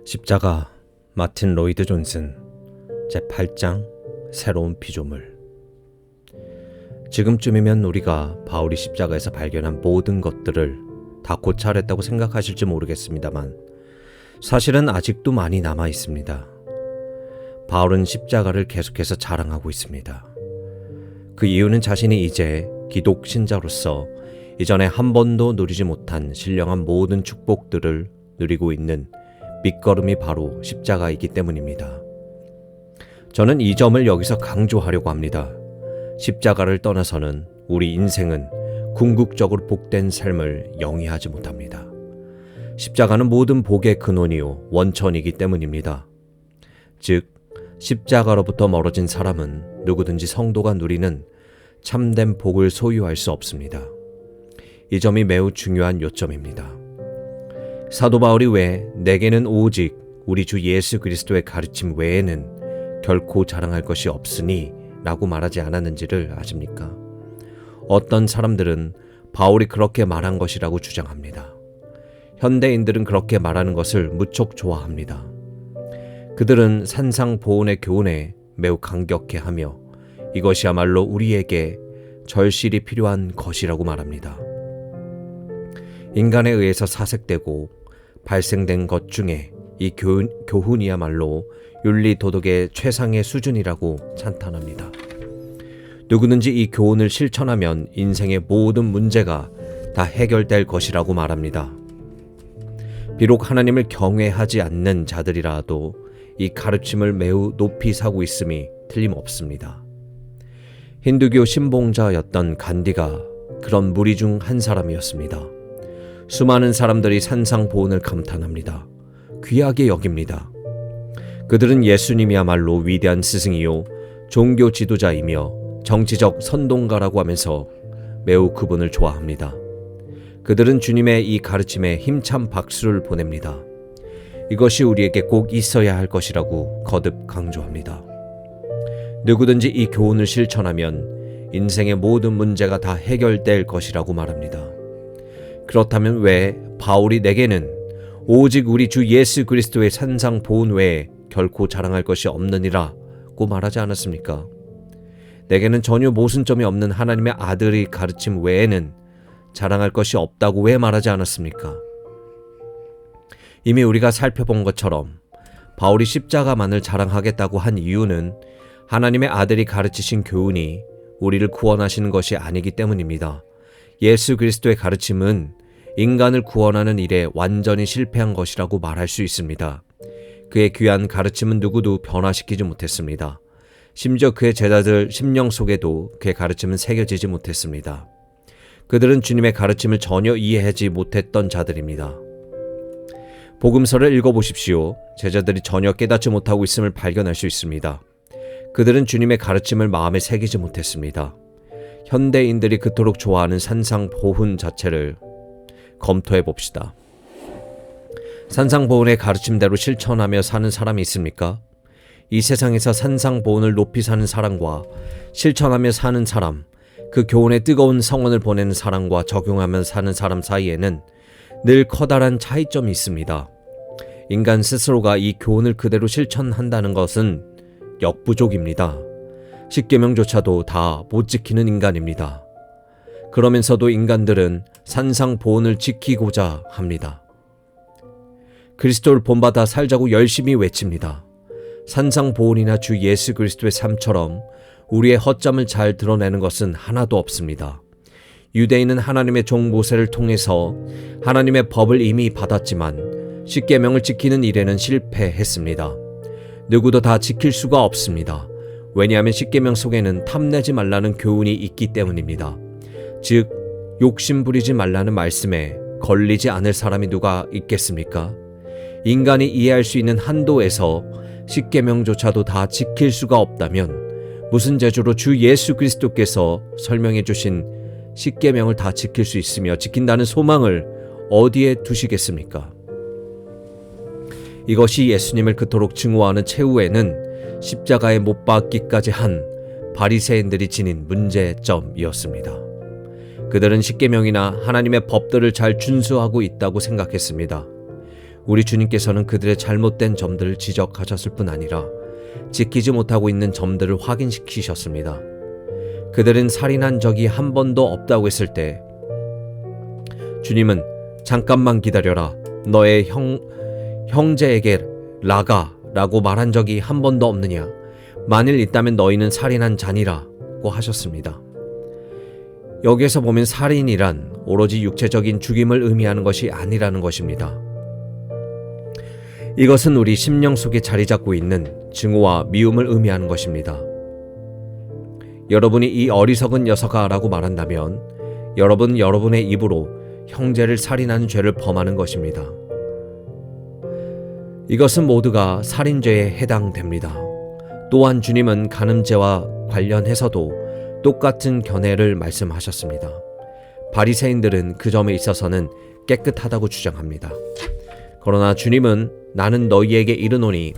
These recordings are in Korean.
십자가 마틴 로이드 존슨 제8장 새로운 피조물. 지금쯤이면 우리가 바울이 십자가에서 발견한 모든 것들을 다 고찰했다고 생각하실지 모르겠습니다만 사실은 아직도 많이 남아 있습니다. 바울은 십자가를 계속해서 자랑하고 있습니다. 그 이유는 자신이 이제 기독 신자로서 이전에 한 번도 누리지 못한 신령한 모든 축복들을 누리고 있는 밑거름이 바로 십자가이기 때문입니다. 저는 이 점을 여기서 강조하려고 합니다. 십자가를 떠나서는 우리 인생은 궁극적으로 복된 삶을 영위하지 못합니다. 십자가는 모든 복의 근원이요 원천이기 때문입니다. 즉, 십자가로부터 멀어진 사람은 누구든지 성도가 누리는 참된 복을 소유할 수 없습니다. 이 점이 매우 중요한 요점입니다. 사도 바울이 왜 내게는 오직 우리 주 예수 그리스도의 가르침 외에는 결코 자랑할 것이 없으니 라고 말하지 않았는지를 아십니까? 어떤 사람들은 바울이 그렇게 말한 것이라고 주장합니다. 현대인들은 그렇게 말하는 것을 무척 좋아합니다. 그들은 산상보훈의 교훈에 매우 감격해하며 이것이야말로 우리에게 절실히 필요한 것이라고 말합니다. 인간에 의해서 사색되고 발생된 것 중에 이 교훈이야말로 윤리 도덕의 최상의 수준이라고 찬탄합니다. 누구든지 이 교훈을 실천하면 인생의 모든 문제가 다 해결될 것이라고 말합니다. 비록 하나님을 경외하지 않는 자들이라도 이 가르침을 매우 높이 사고 있음이 틀림없습니다. 힌두교 신봉자였던 간디가 그런 무리 중 한 사람이었습니다. 수많은 사람들이 산상보훈을 감탄합니다. 귀하게 여깁니다. 그들은 예수님이야말로 위대한 스승이요 종교 지도자이며 정치적 선동가라고 하면서 매우 그분을 좋아합니다. 그들은 주님의 이 가르침에 힘찬 박수를 보냅니다. 이것이 우리에게 꼭 있어야 할 것이라고 거듭 강조합니다. 누구든지 이 교훈을 실천하면 인생의 모든 문제가 다 해결될 것이라고 말합니다. 그렇다면 왜 바울이 내게는 오직 우리 주 예수 그리스도의 산상보훈 외에 결코 자랑할 것이 없느니라고 말하지 않았습니까? 내게는 전혀 모순점이 없는 하나님의 아들의 가르침 외에는 자랑할 것이 없다고 왜 말하지 않았습니까? 이미 우리가 살펴본 것처럼 바울이 십자가만을 자랑하겠다고 한 이유는 하나님의 아들이 가르치신 교훈이 우리를 구원하시는 것이 아니기 때문입니다. 예수 그리스도의 가르침은 인간을 구원하는 일에 완전히 실패한 것이라고 말할 수 있습니다. 그의 귀한 가르침은 누구도 변화시키지 못했습니다. 심지어 그의 제자들 심령 속에도 그의 가르침은 새겨지지 못했습니다. 그들은 주님의 가르침을 전혀 이해하지 못했던 자들입니다. 복음서를 읽어보십시오. 제자들이 전혀 깨닫지 못하고 있음을 발견할 수 있습니다. 그들은 주님의 가르침을 마음에 새기지 못했습니다. 현대인들이 그토록 좋아하는 산상보훈 자체를 검토해 봅시다. 산상보훈의 가르침대로 실천하며 사는 사람이 있습니까? 이 세상에서 산상보훈을 높이 사는 사람과 실천하며 사는 사람, 그 교훈에 뜨거운 성원을 보내는 사람과 적용하며 사는 사람 사이에는 늘 커다란 차이점이 있습니다. 인간 스스로가 이 교훈을 그대로 실천한다는 것은 역부족입니다. 십계명조차도 다 못 지키는 인간입니다. 그러면서도 인간들은 산상보훈을 지키고자 합니다. 그리스도를 본받아 살자고 열심히 외칩니다. 산상보훈이나 주 예수 그리스도의 삶처럼 우리의 허점을 잘 드러내는 것은 하나도 없습니다. 유대인은 하나님의 종 모세를 통해서 하나님의 법을 이미 받았지만 십계명을 지키는 일에는 실패했습니다. 누구도 다 지킬 수가 없습니다. 왜냐하면 십계명 속에는 탐내지 말라는 교훈이 있기 때문입니다. 즉, 욕심 부리지 말라는 말씀에 걸리지 않을 사람이 누가 있겠습니까? 인간이 이해할 수 있는 한도에서 십계명조차도 다 지킬 수가 없다면 무슨 재주로 주 예수 그리스도께서 설명해 주신 십계명을 다 지킬 수 있으며 지킨다는 소망을 어디에 두시겠습니까? 이것이 예수님을 그토록 증오하는 최후에는 십자가에 못 박기까지 한 바리새인들이 지닌 문제점이었습니다. 그들은 십계명이나 하나님의 법들을 잘 준수하고 있다고 생각했습니다. 우리 주님께서는 그들의 잘못된 점들을 지적하셨을 뿐 아니라 지키지 못하고 있는 점들을 확인시키셨습니다. 그들은 살인한 적이 한 번도 없다고 했을 때 주님은 잠깐만 기다려라, 너의 형제에게 나가 라고 말한 적이 한 번도 없느냐, 만일 있다면 너희는 살인한 자니라고 하셨습니다. 여기에서 보면 살인이란 오로지 육체적인 죽임을 의미하는 것이 아니라는 것입니다. 이것은 우리 심령 속에 자리 잡고 있는 증오와 미움을 의미하는 것입니다. 여러분이 이 어리석은 녀석아 라고 말한다면 여러분의 입으로 형제를 살인하는 죄를 범하는 것입니다. 이것은 모두가 살인죄에 해당됩니다. 또한 주님은 간음죄와 관련해서도 똑같은 견해를 말씀하셨습니다. 바리새인들은 그 점에 있어서는 깨끗하다고 주장합니다. 그러나 주님은 나는 너희에게 이르노니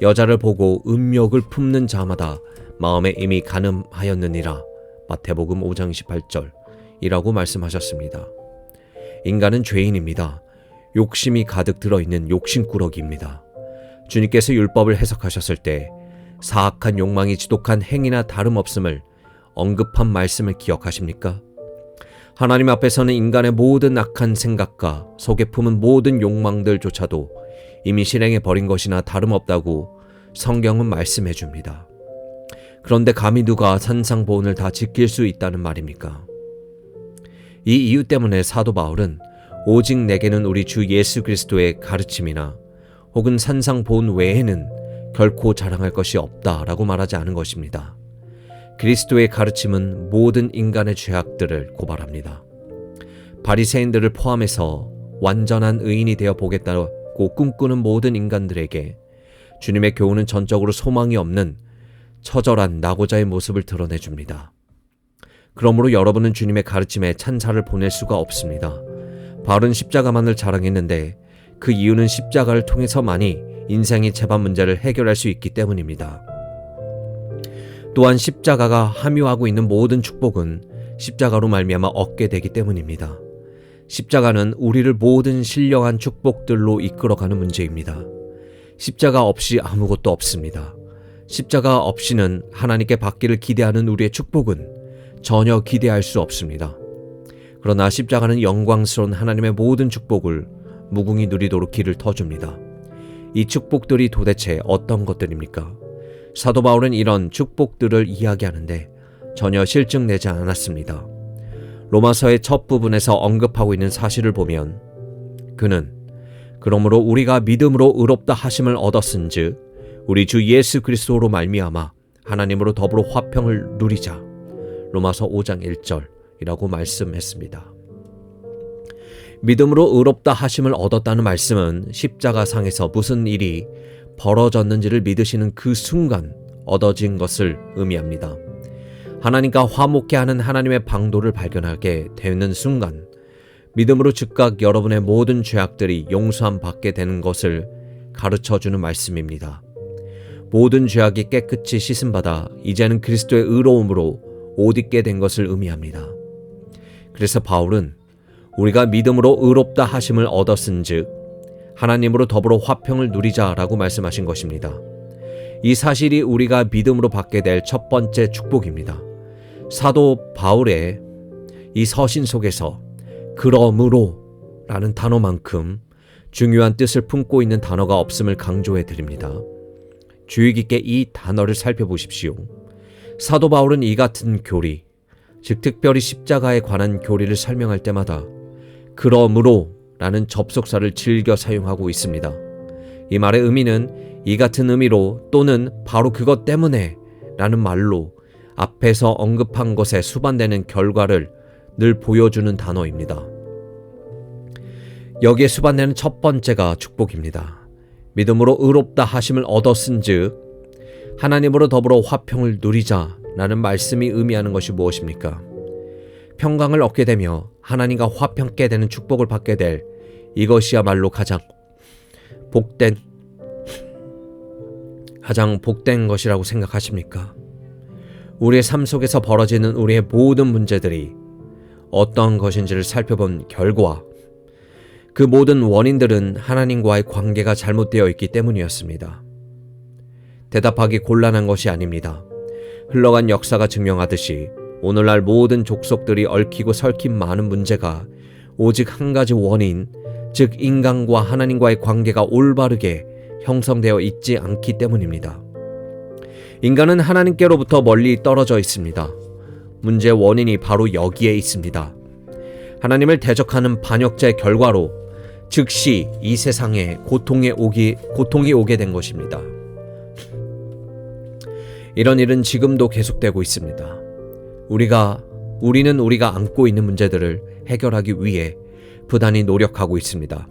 여자를 보고 음욕을 품는 자마다 마음에 이미 간음하였느니라. 마태복음 5장 28절 이라고 말씀하셨습니다. 인간은 죄인입니다. 욕심이 가득 들어있는 욕심꾸러기입니다. 주님께서 율법을 해석하셨을 때 사악한 욕망이 지독한 행위나 다름없음을 언급한 말씀을 기억하십니까? 하나님 앞에서는 인간의 모든 악한 생각과 속에 품은 모든 욕망들조차도 이미 실행해 버린 것이나 다름없다고 성경은 말씀해 줍니다. 그런데 감히 누가 산상보훈을 다 지킬 수 있다는 말입니까? 이 이유 때문에 사도 바울은 오직 내게는 우리 주 예수 그리스도의 가르침이나 혹은 산상보훈 외에는 결코 자랑할 것이 없다라고 말하지 않은 것입니다. 그리스도의 가르침은 모든 인간의 죄악들을 고발합니다. 바리새인들을 포함해서 완전한 의인이 되어 보겠다고 꿈꾸는 모든 인간들에게 주님의 교훈은 전적으로 소망이 없는 처절한 낙오자의 모습을 드러내줍니다. 그러므로 여러분은 주님의 가르침에 찬사를 보낼 수가 없습니다. 바울은 십자가만을 자랑했는데 그 이유는 십자가를 통해서만이 인생의 재반 문제를 해결할 수 있기 때문입니다. 또한 십자가가 함유하고 있는 모든 축복은 십자가로 말미암아 얻게 되기 때문입니다. 십자가는 우리를 모든 신령한 축복들로 이끌어가는 문제입니다. 십자가 없이 아무것도 없습니다. 십자가 없이는 하나님께 받기를 기대하는 우리의 축복은 전혀 기대할 수 없습니다. 그러나 십자가는 영광스러운 하나님의 모든 축복을 무궁히 누리도록 길을 터줍니다. 이 축복들이 도대체 어떤 것들입니까? 사도 바울은 이런 축복들을 이야기하는데 전혀 실증내지 않았습니다. 로마서의 첫 부분에서 언급하고 있는 사실을 보면 그는 그러므로 우리가 믿음으로 의롭다 하심을 얻었은즉 우리 주 예수 그리스도로 말미암아 하나님으로 더불어 화평을 누리자. 로마서 5장 1절이라고 말씀했습니다. 믿음으로 의롭다 하심을 얻었다는 말씀은 십자가상에서 무슨 일이 벌어졌는지를 믿으시는 그 순간 얻어진 것을 의미합니다. 하나님과 화목케 하는 하나님의 방도를 발견하게 되는 순간 믿음으로 즉각 여러분의 모든 죄악들이 용서함 받게 되는 것을 가르쳐주는 말씀입니다. 모든 죄악이 깨끗이 씻음받아 이제는 그리스도의 의로움으로 옷 입게 된 것을 의미합니다. 그래서 바울은 우리가 믿음으로 의롭다 하심을 얻었은즉 하나님으로 더불어 화평을 누리자라고 말씀하신 것입니다. 이 사실이 우리가 믿음으로 받게 될 첫 번째 축복입니다. 사도 바울의 이 서신 속에서 그러므로 라는 단어만큼 중요한 뜻을 품고 있는 단어가 없음을 강조해 드립니다. 주의 깊게 이 단어를 살펴보십시오. 사도 바울은 이 같은 교리, 즉 특별히 십자가에 관한 교리를 설명할 때마다 그러므로 라는 접속사를 즐겨 사용하고 있습니다. 이 말의 의미는 이 같은 의미로 또는 바로 그것 때문에 라는 말로 앞에서 언급한 것에 수반되는 결과를 늘 보여주는 단어입니다. 여기에 수반되는 첫 번째가 축복입니다. 믿음으로 의롭다 하심을 얻었은즉 하나님으로 더불어 화평을 누리자 라는 말씀이 의미하는 것이 무엇입니까? 평강을 얻게 되며 하나님과 화평케 되는 축복을 받게 될 이것이야말로 가장 복된 것이라고 생각하십니까? 우리의 삶 속에서 벌어지는 우리의 모든 문제들이 어떤 것인지를 살펴본 결과 그 모든 원인들은 하나님과의 관계가 잘못되어 있기 때문이었습니다. 대답하기 곤란한 것이 아닙니다. 흘러간 역사가 증명하듯이 오늘날 모든 족속들이 얽히고 설킨 많은 문제가 오직 한 가지 원인, 즉 인간과 하나님과의 관계가 올바르게 형성되어 있지 않기 때문입니다. 인간은 하나님께로부터 멀리 떨어져 있습니다. 문제의 원인이 바로 여기에 있습니다. 하나님을 대적하는 반역자의 결과로 즉시 이 세상에 고통이 오게 된 것입니다. 이런 일은 지금도 계속되고 있습니다. 우리는 우리가 안고 있는 문제들을 해결하기 위해 부단히 노력하고 있습니다.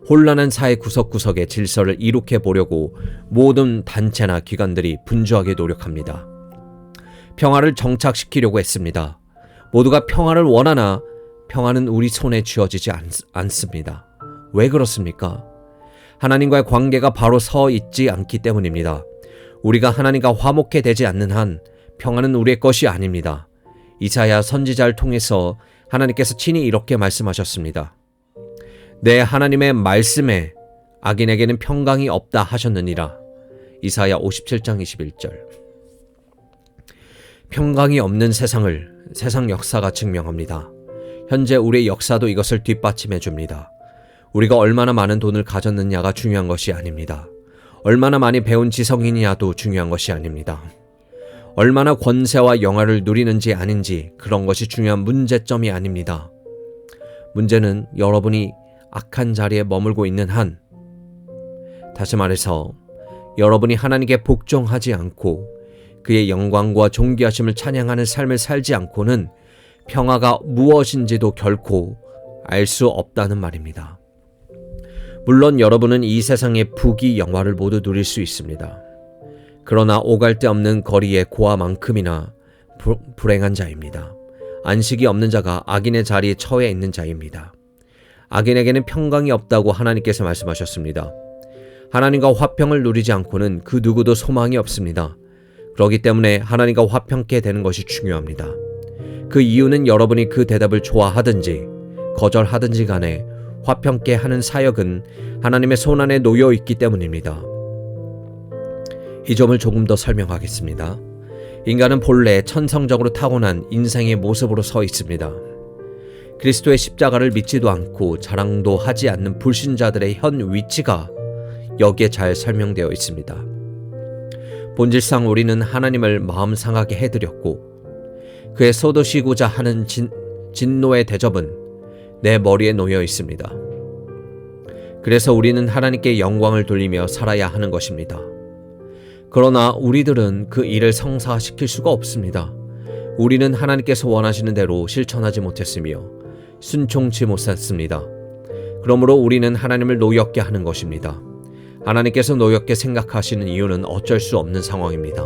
혼란한 사회 구석구석의 질서를 이룩해 보려고 모든 단체나 기관들이 분주하게 노력합니다. 평화를 정착시키려고 했습니다. 모두가 평화를 원하나 평화는 우리 손에 쥐어지지 않습니다. 왜 그렇습니까? 하나님과의 관계가 바로 서 있지 않기 때문입니다. 우리가 하나님과 화목해 되지 않는 한 평화는 우리의 것이 아닙니다. 이사야 선지자를 통해서 하나님께서 친히 이렇게 말씀하셨습니다. 내 하나님의 말씀에 악인에게는 평강이 없다 하셨느니라. 이사야 57장 21절. 평강이 없는 세상 역사가 증명합니다. 현재 우리의 역사도 이것을 뒷받침해 줍니다. 우리가 얼마나 많은 돈을 가졌느냐가 중요한 것이 아닙니다. 얼마나 많이 배운 지성이냐도 중요한 것이 아닙니다. 얼마나 권세와 영화를 누리는지 아닌지 그런 것이 중요한 문제점이 아닙니다. 문제는 여러분이 악한 자리에 머물고 있는 한, 다시 말해서 여러분이 하나님께 복종하지 않고 그의 영광과 존귀하심을 찬양하는 삶을 살지 않고는 평화가 무엇인지도 결코 알 수 없다는 말입니다. 물론 여러분은 이 세상의 부귀 영화를 모두 누릴 수 있습니다. 그러나 오갈 데 없는 거리의 고아만큼이나 불행한 자입니다. 안식이 없는 자가 악인의 자리에 처해 있는 자입니다. 악인에게는 평강이 없다고 하나님께서 말씀하셨습니다. 하나님과 화평을 누리지 않고는 그 누구도 소망이 없습니다. 그렇기 때문에 하나님과 화평케 되는 것이 중요합니다. 그 이유는 여러분이 그 대답을 좋아하든지 거절하든지 간에 화평케 하는 사역은 하나님의 손안에 놓여 있기 때문입니다. 이 점을 조금 더 설명하겠습니다. 인간은 본래 천성적으로 타고난 인생의 모습으로 서 있습니다. 그리스도의 십자가를 믿지도 않고 자랑도 하지 않는 불신자들의 현 위치가 여기에 잘 설명되어 있습니다. 본질상 우리는 하나님을 마음 상하게 해드렸고 그의 쏟으시고자 하는 진노의 대접은 내 머리에 놓여 있습니다. 그래서 우리는 하나님께 영광을 돌리며 살아야 하는 것입니다. 그러나 우리들은 그 일을 성사시킬 수가 없습니다. 우리는 하나님께서 원하시는 대로 실천하지 못했으며 순종치 못했습니다. 그러므로 우리는 하나님을 노엽게 하는 것입니다. 하나님께서 노엽게 생각하시는 이유는 어쩔 수 없는 상황입니다.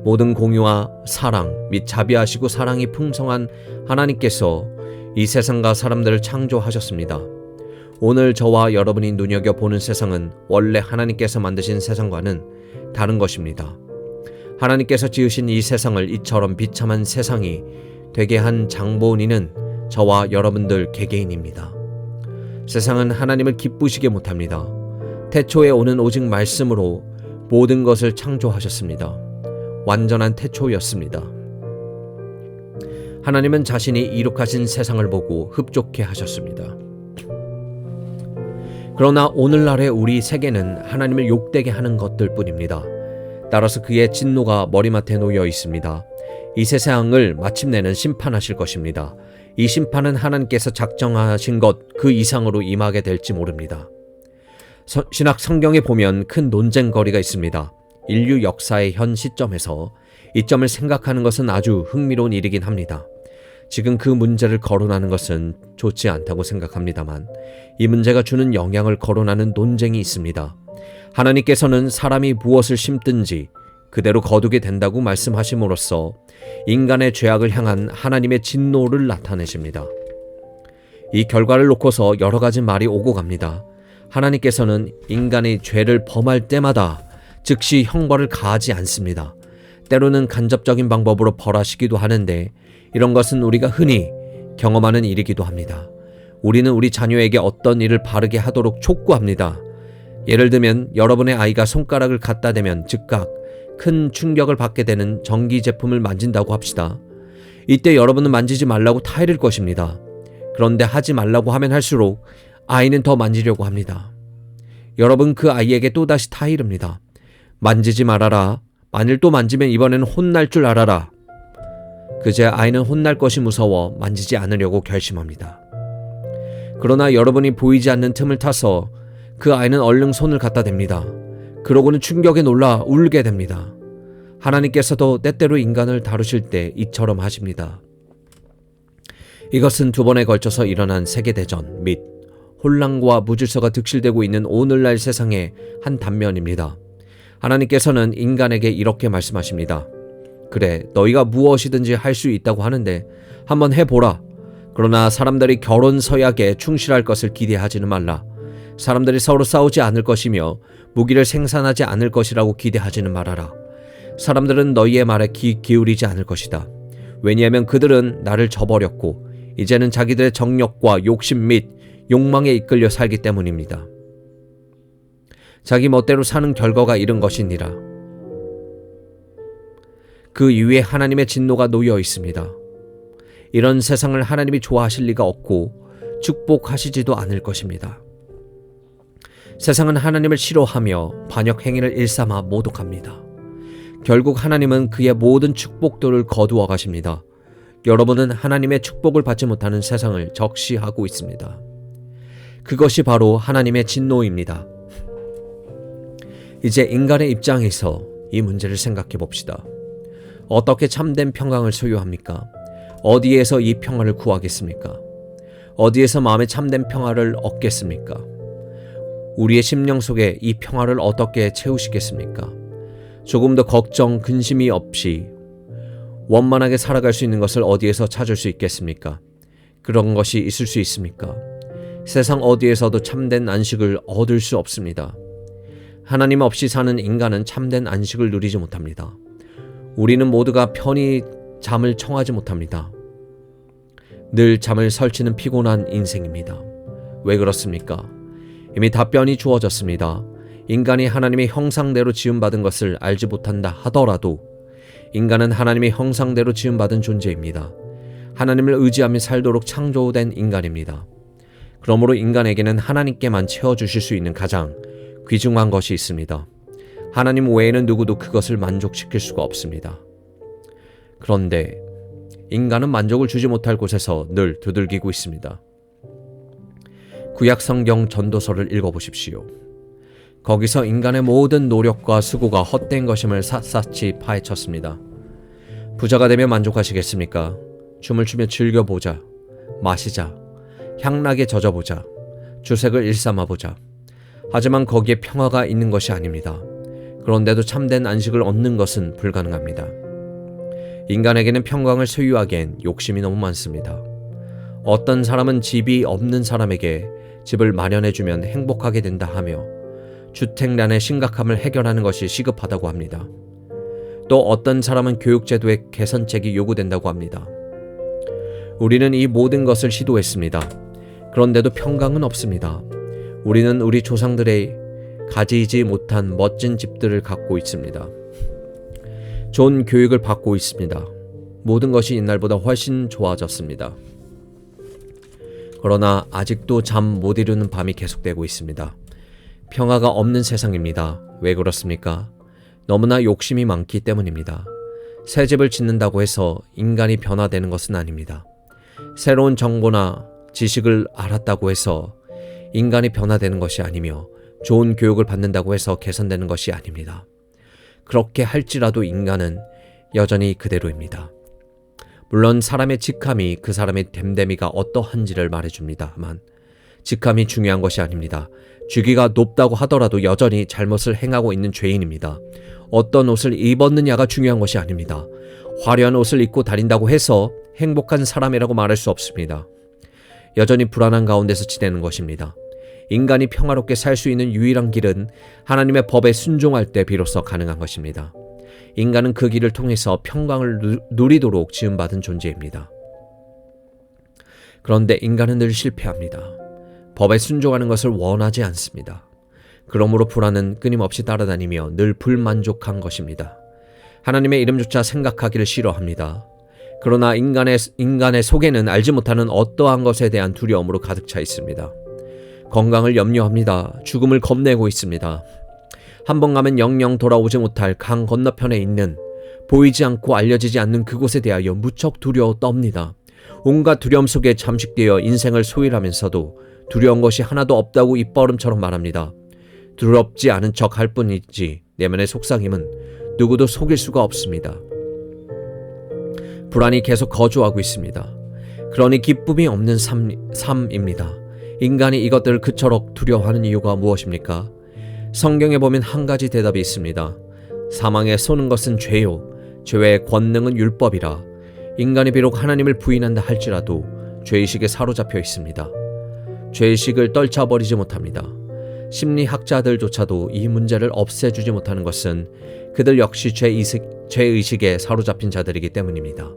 모든 공유와 사랑 및 자비하시고 사랑이 풍성한 하나님께서 이 세상과 사람들을 창조하셨습니다. 오늘 저와 여러분이 눈여겨보는 세상은 원래 하나님께서 만드신 세상과는 다른 것입니다. 하나님께서 지으신 이 세상을 이처럼 비참한 세상이 되게 한 장본인은 저와 여러분들 개개인입니다. 세상은 하나님을 기쁘시게 못합니다. 태초에 오는 오직 말씀으로 모든 것을 창조하셨습니다. 완전한 태초였습니다. 하나님은 자신이 이룩하신 세상을 보고 흡족해 하셨습니다. 그러나 오늘날의 우리 세계는 하나님을 욕되게 하는 것들 뿐입니다. 따라서 그의 진노가 머리맡에 놓여 있습니다. 이 세상을 마침내는 심판하실 것입니다. 이 심판은 하나님께서 작정하신 것 그 이상으로 임하게 될지 모릅니다. 신학 성경에 보면 큰 논쟁거리가 있습니다. 인류 역사의 현 시점에서 이 점을 생각하는 것은 아주 흥미로운 일이긴 합니다. 지금 그 문제를 거론하는 것은 좋지 않다고 생각합니다만 이 문제가 주는 영향을 거론하는 논쟁이 있습니다. 하나님께서는 사람이 무엇을 심든지 그대로 거두게 된다고 말씀하심으로써 인간의 죄악을 향한 하나님의 진노를 나타내십니다. 이 결과를 놓고서 여러 가지 말이 오고 갑니다. 하나님께서는 인간이 죄를 범할 때마다 즉시 형벌을 가하지 않습니다. 때로는 간접적인 방법으로 벌하시기도 하는데 이런 것은 우리가 흔히 경험하는 일이기도 합니다. 우리는 우리 자녀에게 어떤 일을 바르게 하도록 촉구합니다. 예를 들면 여러분의 아이가 손가락을 갖다 대면 즉각 큰 충격을 받게 되는 전기 제품을 만진다고 합시다. 이때 여러분은 만지지 말라고 타이를 것입니다. 그런데 하지 말라고 하면 할수록 아이는 더 만지려고 합니다. 여러분 그 아이에게 또다시 타이릅니다. 만지지 말아라. 만일 또 만지면 이번에는 혼날 줄 알아라. 그제 아이는 혼날 것이 무서워 만지지 않으려고 결심합니다. 그러나 여러분이 보이지 않는 틈을 타서 그 아이는 얼른 손을 갖다 댑니다. 그러고는 충격에 놀라 울게 됩니다. 하나님께서도 때때로 인간을 다루실 때 이처럼 하십니다. 이것은 2번에 걸쳐서 일어난 세계대전 및 혼란과 무질서가 득실되고 있는 오늘날 세상의 한 단면입니다. 하나님께서는 인간에게 이렇게 말씀하십니다. 그래, 너희가 무엇이든지 할 수 있다고 하는데 한번 해보라. 그러나 사람들이 결혼 서약에 충실할 것을 기대하지는 말라. 사람들이 서로 싸우지 않을 것이며 무기를 생산하지 않을 것이라고 기대하지는 말아라. 사람들은 너희의 말에 귀 기울이지 않을 것이다. 왜냐하면 그들은 나를 저버렸고 이제는 자기들의 정욕과 욕심 및 욕망에 이끌려 살기 때문입니다. 자기 멋대로 사는 결과가 이런 것이니라. 그 위에 하나님의 진노가 놓여 있습니다. 이런 세상을 하나님이 좋아하실 리가 없고 축복하시지도 않을 것입니다. 세상은 하나님을 싫어하며 반역 행위를 일삼아 모독합니다. 결국 하나님은 그의 모든 축복들을 거두어 가십니다. 여러분은 하나님의 축복을 받지 못하는 세상을 적시하고 있습니다. 그것이 바로 하나님의 진노입니다. 이제 인간의 입장에서 이 문제를 생각해 봅시다. 어떻게 참된 평강을 소유합니까? 어디에서 이 평화를 구하겠습니까? 어디에서 마음의 참된 평화를 얻겠습니까? 우리의 심령 속에 이 평화를 어떻게 채우시겠습니까? 조금 더 걱정, 근심이 없이 원만하게 살아갈 수 있는 것을 어디에서 찾을 수 있겠습니까? 그런 것이 있을 수 있습니까? 세상 어디에서도 참된 안식을 얻을 수 없습니다. 하나님 없이 사는 인간은 참된 안식을 누리지 못합니다. 우리는 모두가 편히 잠을 청하지 못합니다. 늘 잠을 설치는 피곤한 인생입니다. 왜 그렇습니까? 이미 답변이 주어졌습니다. 인간이 하나님의 형상대로 지음받은 것을 알지 못한다 하더라도 인간은 하나님의 형상대로 지음받은 존재입니다. 하나님을 의지하며 살도록 창조된 인간입니다. 그러므로 인간에게는 하나님께만 채워주실 수 있는 가장 귀중한 것이 있습니다. 하나님 외에는 누구도 그것을 만족시킬 수가 없습니다. 그런데 인간은 만족을 주지 못할 곳에서 늘 두들기고 있습니다. 구약 성경 전도서를 읽어보십시오. 거기서 인간의 모든 노력과 수고가 헛된 것임을 샅샅이 파헤쳤습니다. 부자가 되면 만족하시겠습니까? 춤을 추며 즐겨보자, 마시자, 향락에 젖어보자, 주색을 일삼아보자. 하지만 거기에 평화가 있는 것이 아닙니다. 그런데도 참된 안식을 얻는 것은 불가능합니다. 인간에게는 평강을 소유하기엔 욕심이 너무 많습니다. 어떤 사람은 집이 없는 사람에게 집을 마련해주면 행복하게 된다 하며 주택난의 심각함을 해결하는 것이 시급하다고 합니다. 또 어떤 사람은 교육제도의 개선책이 요구된다고 합니다. 우리는 이 모든 것을 시도했습니다. 그런데도 평강은 없습니다. 우리는 우리 조상들의 가지지 못한 멋진 집들을 갖고 있습니다. 좋은 교육을 받고 있습니다. 모든 것이 옛날보다 훨씬 좋아졌습니다. 그러나 아직도 잠 못 이루는 밤이 계속되고 있습니다. 평화가 없는 세상입니다. 왜 그렇습니까? 너무나 욕심이 많기 때문입니다. 새 집을 짓는다고 해서 인간이 변화되는 것은 아닙니다. 새로운 정보나 지식을 알았다고 해서 인간이 변화되는 것이 아니며 좋은 교육을 받는다고 해서 개선되는 것이 아닙니다. 그렇게 할지라도 인간은 여전히 그대로입니다. 물론 사람의 직함이 그 사람의 됨됨이가 어떠한지를 말해줍니다만 직함이 중요한 것이 아닙니다. 직위가 높다고 하더라도 여전히 잘못을 행하고 있는 죄인입니다. 어떤 옷을 입었느냐가 중요한 것이 아닙니다. 화려한 옷을 입고 다닌다고 해서 행복한 사람이라고 말할 수 없습니다. 여전히 불안한 가운데서 지내는 것입니다. 인간이 평화롭게 살 수 있는 유일한 길은 하나님의 법에 순종할 때 비로소 가능한 것입니다. 인간은 그 길을 통해서 평강을 누리도록 지음받은 존재입니다. 그런데 인간은 늘 실패합니다. 법에 순종하는 것을 원하지 않습니다. 그러므로 불안은 끊임없이 따라다니며 늘 불만족한 것입니다. 하나님의 이름조차 생각하기를 싫어합니다. 그러나 인간의 속에는 알지 못하는 어떠한 것에 대한 두려움으로 가득 차 있습니다. 건강을 염려합니다. 죽음을 겁내고 있습니다. 한 번 가면 영영 돌아오지 못할 강 건너편에 있는 보이지 않고 알려지지 않는 그곳에 대하여 무척 두려워 떱니다. 온갖 두려움 속에 잠식되어 인생을 소일하면서도 두려운 것이 하나도 없다고 입버릇처럼 말합니다. 두렵지 않은 척 할 뿐이지 내면의 속삭임은 누구도 속일 수가 없습니다. 불안이 계속 거주하고 있습니다. 그러니 기쁨이 없는 삶입니다. 인간이 이것들을 그처럼 두려워하는 이유가 무엇입니까? 성경에 보면 한 가지 대답이 있습니다. 사망에 쏘는 것은 죄요. 죄의 권능은 율법이라. 인간이 비록 하나님을 부인한다 할지라도 죄의식에 사로잡혀 있습니다. 죄의식을 떨쳐버리지 못합니다. 심리학자들조차도 이 문제를 없애주지 못하는 것은 그들 역시 죄의식에 사로잡힌 자들이기 때문입니다.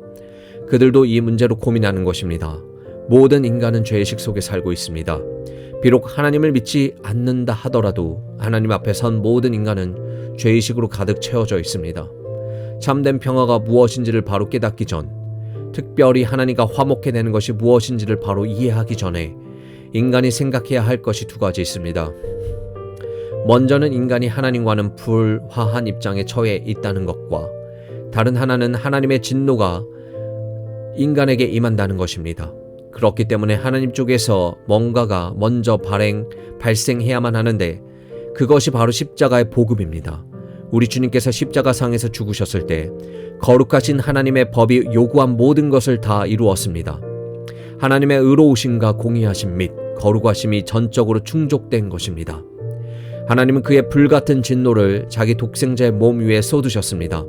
그들도 이 문제로 고민하는 것입니다. 모든 인간은 죄의식 속에 살고 있습니다. 비록 하나님을 믿지 않는다 하더라도 하나님 앞에 선 모든 인간은 죄의식으로 가득 채워져 있습니다. 참된 평화가 무엇인지를 바로 깨닫기 전, 특별히 하나님과 화목해 내는 것이 무엇인지를 바로 이해하기 전에 인간이 생각해야 할 것이 두 가지 있습니다. 먼저는 인간이 하나님과는 불화한 입장에 처해 있다는 것과 다른 하나는 하나님의 진노가 인간에게 임한다는 것입니다. 그렇기 때문에 하나님 쪽에서 뭔가가 먼저 발생해야만 하는데 그것이 바로 십자가의 복음입니다. 우리 주님께서 십자가상에서 죽으셨을 때 거룩하신 하나님의 법이 요구한 모든 것을 다 이루었습니다. 하나님의 의로우심과 공의하심 및 거룩하심이 전적으로 충족된 것입니다. 하나님은 그의 불같은 진노를 자기 독생자의 몸 위에 쏟으셨습니다.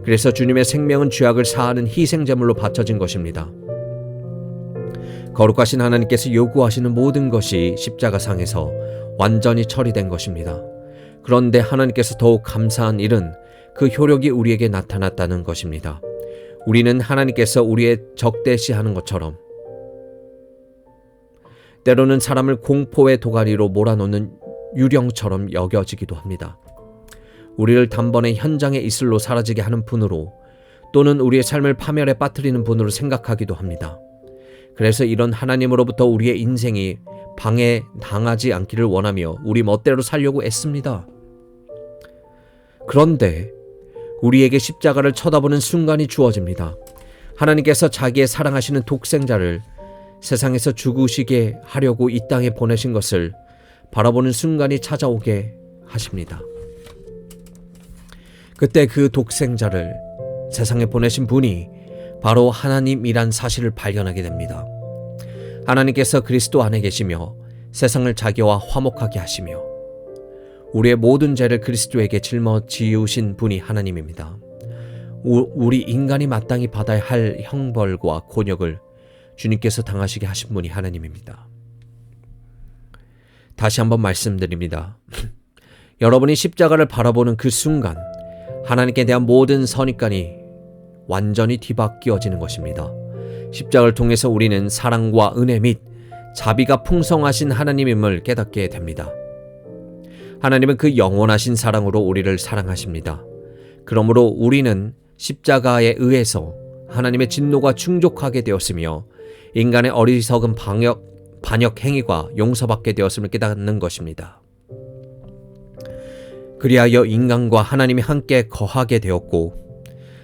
그래서 주님의 생명은 죄악을 사하는 희생제물로 바쳐진 것입니다. 거룩하신 하나님께서 요구하시는 모든 것이 십자가상에서 완전히 처리된 것입니다. 그런데 하나님께서 더욱 감사한 일은 그 효력이 우리에게 나타났다는 것입니다. 우리는 하나님께서 우리의 적대시하는 것처럼 때로는 사람을 공포의 도가니로 몰아넣는 유령처럼 여겨지기도 합니다. 우리를 단번에 현장에 이슬로 사라지게 하는 분으로 또는 우리의 삶을 파멸에 빠뜨리는 분으로 생각하기도 합니다. 그래서 이런 하나님으로부터 우리의 인생이 방해당하지 않기를 원하며 우리 멋대로 살려고 애씁니다. 그런데 우리에게 십자가를 쳐다보는 순간이 주어집니다. 하나님께서 자기의 사랑하시는 독생자를 세상에서 죽으시게 하려고 이 땅에 보내신 것을 바라보는 순간이 찾아오게 하십니다. 그때 그 독생자를 세상에 보내신 분이 바로 하나님이란 사실을 발견하게 됩니다. 하나님께서 그리스도 안에 계시며 세상을 자기와 화목하게 하시며 우리의 모든 죄를 그리스도에게 짊어지우신 분이 하나님입니다. 우리 인간이 마땅히 받아야 할 형벌과 곤욕을 주님께서 당하시게 하신 분이 하나님입니다. 다시 한번 말씀드립니다. 여러분이 십자가를 바라보는 그 순간 하나님께 대한 모든 선입관이 완전히 뒤바뀌어지는 것입니다. 십자가를 통해서 우리는 사랑과 은혜 및 자비가 풍성하신 하나님임을 깨닫게 됩니다. 하나님은 그 영원하신 사랑으로 우리를 사랑하십니다. 그러므로 우리는 십자가에 의해서 하나님의 진노가 충족하게 되었으며 인간의 어리석은 반역 행위가 용서받게 되었음을 깨닫는 것입니다. 그리하여 인간과 하나님이 함께 거하게 되었고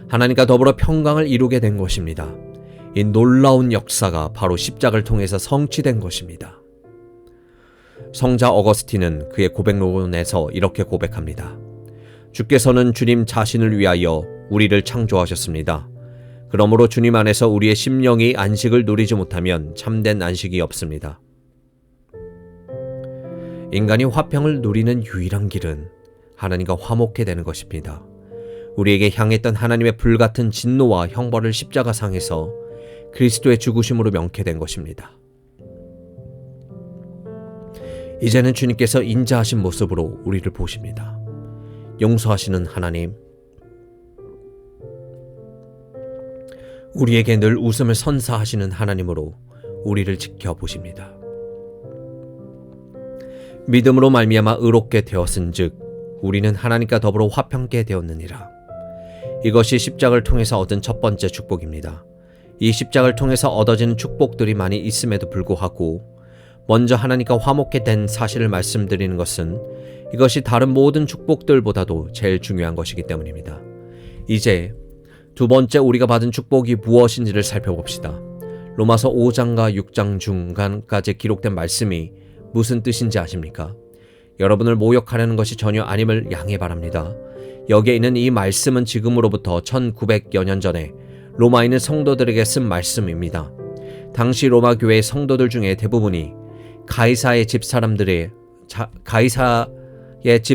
하나님과 더불어 평강을 이루게 된 것입니다. 이 놀라운 역사가 바로 십자가를 통해서 성취된 것입니다. 성자 어거스틴은 그의 고백론에서 이렇게 고백합니다. 주께서는 주님 자신을 위하여 우리를 창조하셨습니다. 그러므로 주님 안에서 우리의 심령이 안식을 누리지 못하면 참된 안식이 없습니다. 인간이 화평을 누리는 유일한 길은 하나님과 화목해 되는 것입니다. 우리에게 향했던 하나님의 불같은 진노와 형벌을 십자가상에서 그리스도의 죽으심으로 명쾌된 것입니다. 이제는 주님께서 인자하신 모습으로 우리를 보십니다. 용서하시는 하나님, 우리에게 늘 웃음을 선사하시는 하나님으로 우리를 지켜보십니다. 믿음으로 말미암아 의롭게 되었은즉 우리는 하나님과 더불어 화평케 되었느니라. 이것이 십자가를 통해서 얻은 첫 번째 축복입니다. 이 십자가를 통해서 얻어지는 축복들이 많이 있음에도 불구하고 먼저 하나님과 화목케 된 사실을 말씀드리는 것은 이것이 다른 모든 축복들보다도 제일 중요한 것이기 때문입니다. 이제 두 번째 우리가 받은 축복이 무엇인지를 살펴봅시다. 로마서 5장과 6장 중간까지 기록된 말씀이 무슨 뜻인지 아십니까? 여러분을 모욕하려는 것이 전혀 아님을 양해 바랍니다. 여기에 있는 이 말씀은 지금으로부터 1900여 년 전에 로마에 있는 성도들에게 쓴 말씀입니다. 당시 로마 교회의 성도들 중에 대부분이 가이사의 집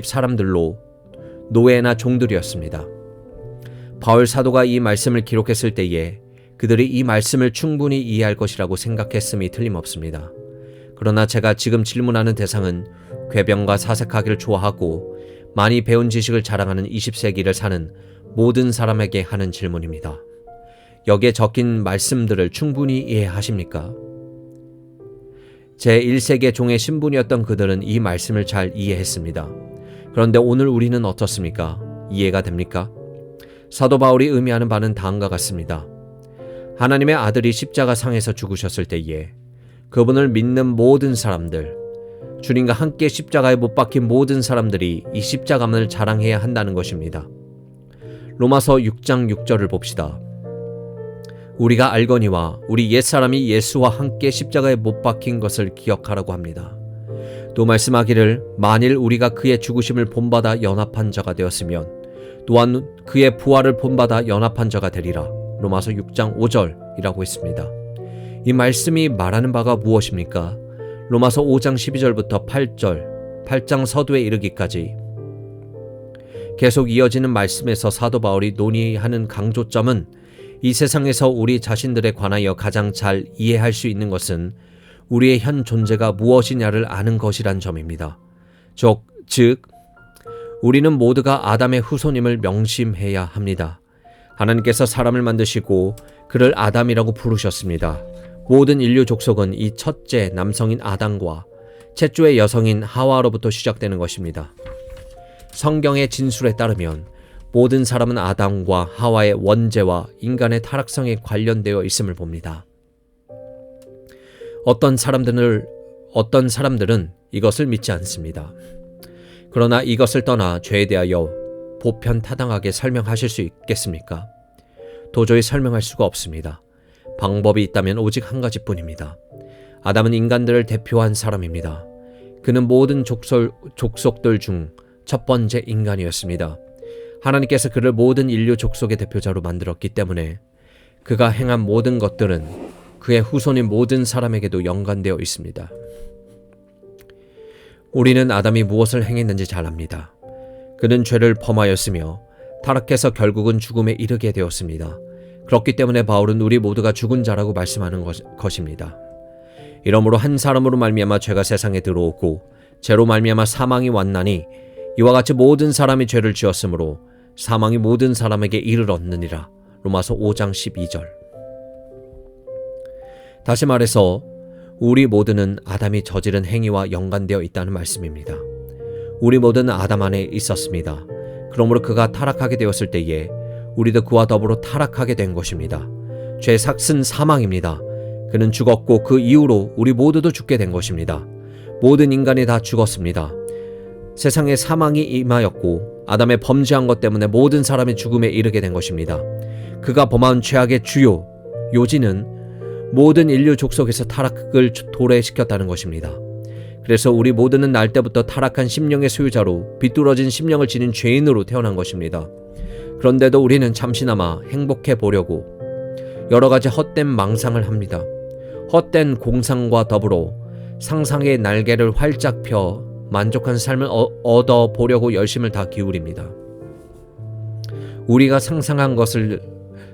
사람들로 노예나 종들이었습니다. 바울 사도가 이 말씀을 기록했을 때에 그들이 이 말씀을 충분히 이해할 것이라고 생각했음이 틀림없습니다. 그러나 제가 지금 질문하는 대상은 궤변과 사색하기를 좋아하고 많이 배운 지식을 자랑하는 20세기를 사는 모든 사람에게 하는 질문입니다. 여기에 적힌 말씀들을 충분히 이해하십니까? 제1세기의 종의 신분이었던 그들은 이 말씀을 잘 이해했습니다. 그런데 오늘 우리는 어떻습니까? 이해가 됩니까? 사도 바울이 의미하는 바는 다음과 같습니다. 하나님의 아들이 십자가상에서 죽으셨을 때에 그분을 믿는 모든 사람들, 주님과 함께 십자가에 못 박힌 모든 사람들이 이 십자가만을 자랑해야 한다는 것입니다. 로마서 6장 6절을 봅시다. 우리가 알거니와 우리 옛사람이 예수와 함께 십자가에 못 박힌 것을 기억하라고 합니다. 또 말씀하기를 만일 우리가 그의 죽으심을 본받아 연합한 자가 되었으면 또한 그의 부활을 본받아 연합한 자가 되리라. 로마서 6장 5절이라고 했습니다. 이 말씀이 말하는 바가 무엇입니까? 로마서 5장 12절부터 8장 서두에 이르기까지 계속 이어지는 말씀에서 사도 바울이 논의하는 강조점은 이 세상에서 우리 자신들에 관하여 가장 잘 이해할 수 있는 것은 우리의 현 존재가 무엇이냐를 아는 것이란 점입니다. 즉, 우리는 모두가 아담의 후손임을 명심해야 합니다. 하나님께서 사람을 만드시고 그를 아담이라고 부르셨습니다. 모든 인류 족속은 이 첫째 남성인 아담과 최초의 여성인 하와로부터 시작되는 것입니다. 성경의 진술에 따르면 모든 사람은 아담과 하와의 원죄와 인간의 타락성에 관련되어 있음을 봅니다. 어떤 사람들은 이것을 믿지 않습니다. 그러나 이것을 떠나 죄에 대하여 보편타당하게 설명하실 수 있겠습니까? 도저히 설명할 수가 없습니다. 방법이 있다면 오직 한 가지뿐입니다. 아담은 인간들을 대표한 사람입니다. 그는 모든 족속들 중 첫 번째 인간이었습니다. 하나님께서 그를 모든 인류 족속의 대표자로 만들었기 때문에 그가 행한 모든 것들은 그의 후손인 모든 사람에게도 연관되어 있습니다. 우리는 아담이 무엇을 행했는지 잘 압니다. 그는 죄를 범하였으며 타락해서 결국은 죽음에 이르게 되었습니다. 그렇기 때문에 바울은 우리 모두가 죽은 자라고 말씀하는 것입니다. 이러므로 한 사람으로 말미암아 죄가 세상에 들어오고 죄로 말미암아 사망이 왔나니 이와 같이 모든 사람이 죄를 지었으므로 사망이 모든 사람에게 이르렀느니라. 로마서 5장 12절. 다시 말해서 우리 모두는 아담이 저지른 행위와 연관되어 있다는 말씀입니다. 우리 모두는 아담 안에 있었습니다. 그러므로 그가 타락하게 되었을 때에 우리도 그와 더불어 타락하게 된 것입니다. 죄의 삭은 사망입니다. 그는 죽었고 그 이후로 우리 모두도 죽게 된 것입니다. 모든 인간이 다 죽었습니다. 세상에 사망이 임하였고 아담의 범죄한 것 때문에 모든 사람이 죽음에 이르게 된 것입니다. 그가 범한 죄악의 주요 요지는 모든 인류 족속에서 타락을 도래시켰다는 것입니다. 그래서 우리 모두는 날 때부터 타락한 심령의 소유자로 비뚤어진 심령을 지닌 죄인으로 태어난 것입니다. 그런데도 우리는 잠시나마 행복해 보려고 여러 가지 헛된 망상을 합니다. 헛된 공상과 더불어 상상의 날개를 활짝 펴 만족한 삶을 얻어 보려고 열심을 다 기울입니다. 우리가 상상한 것을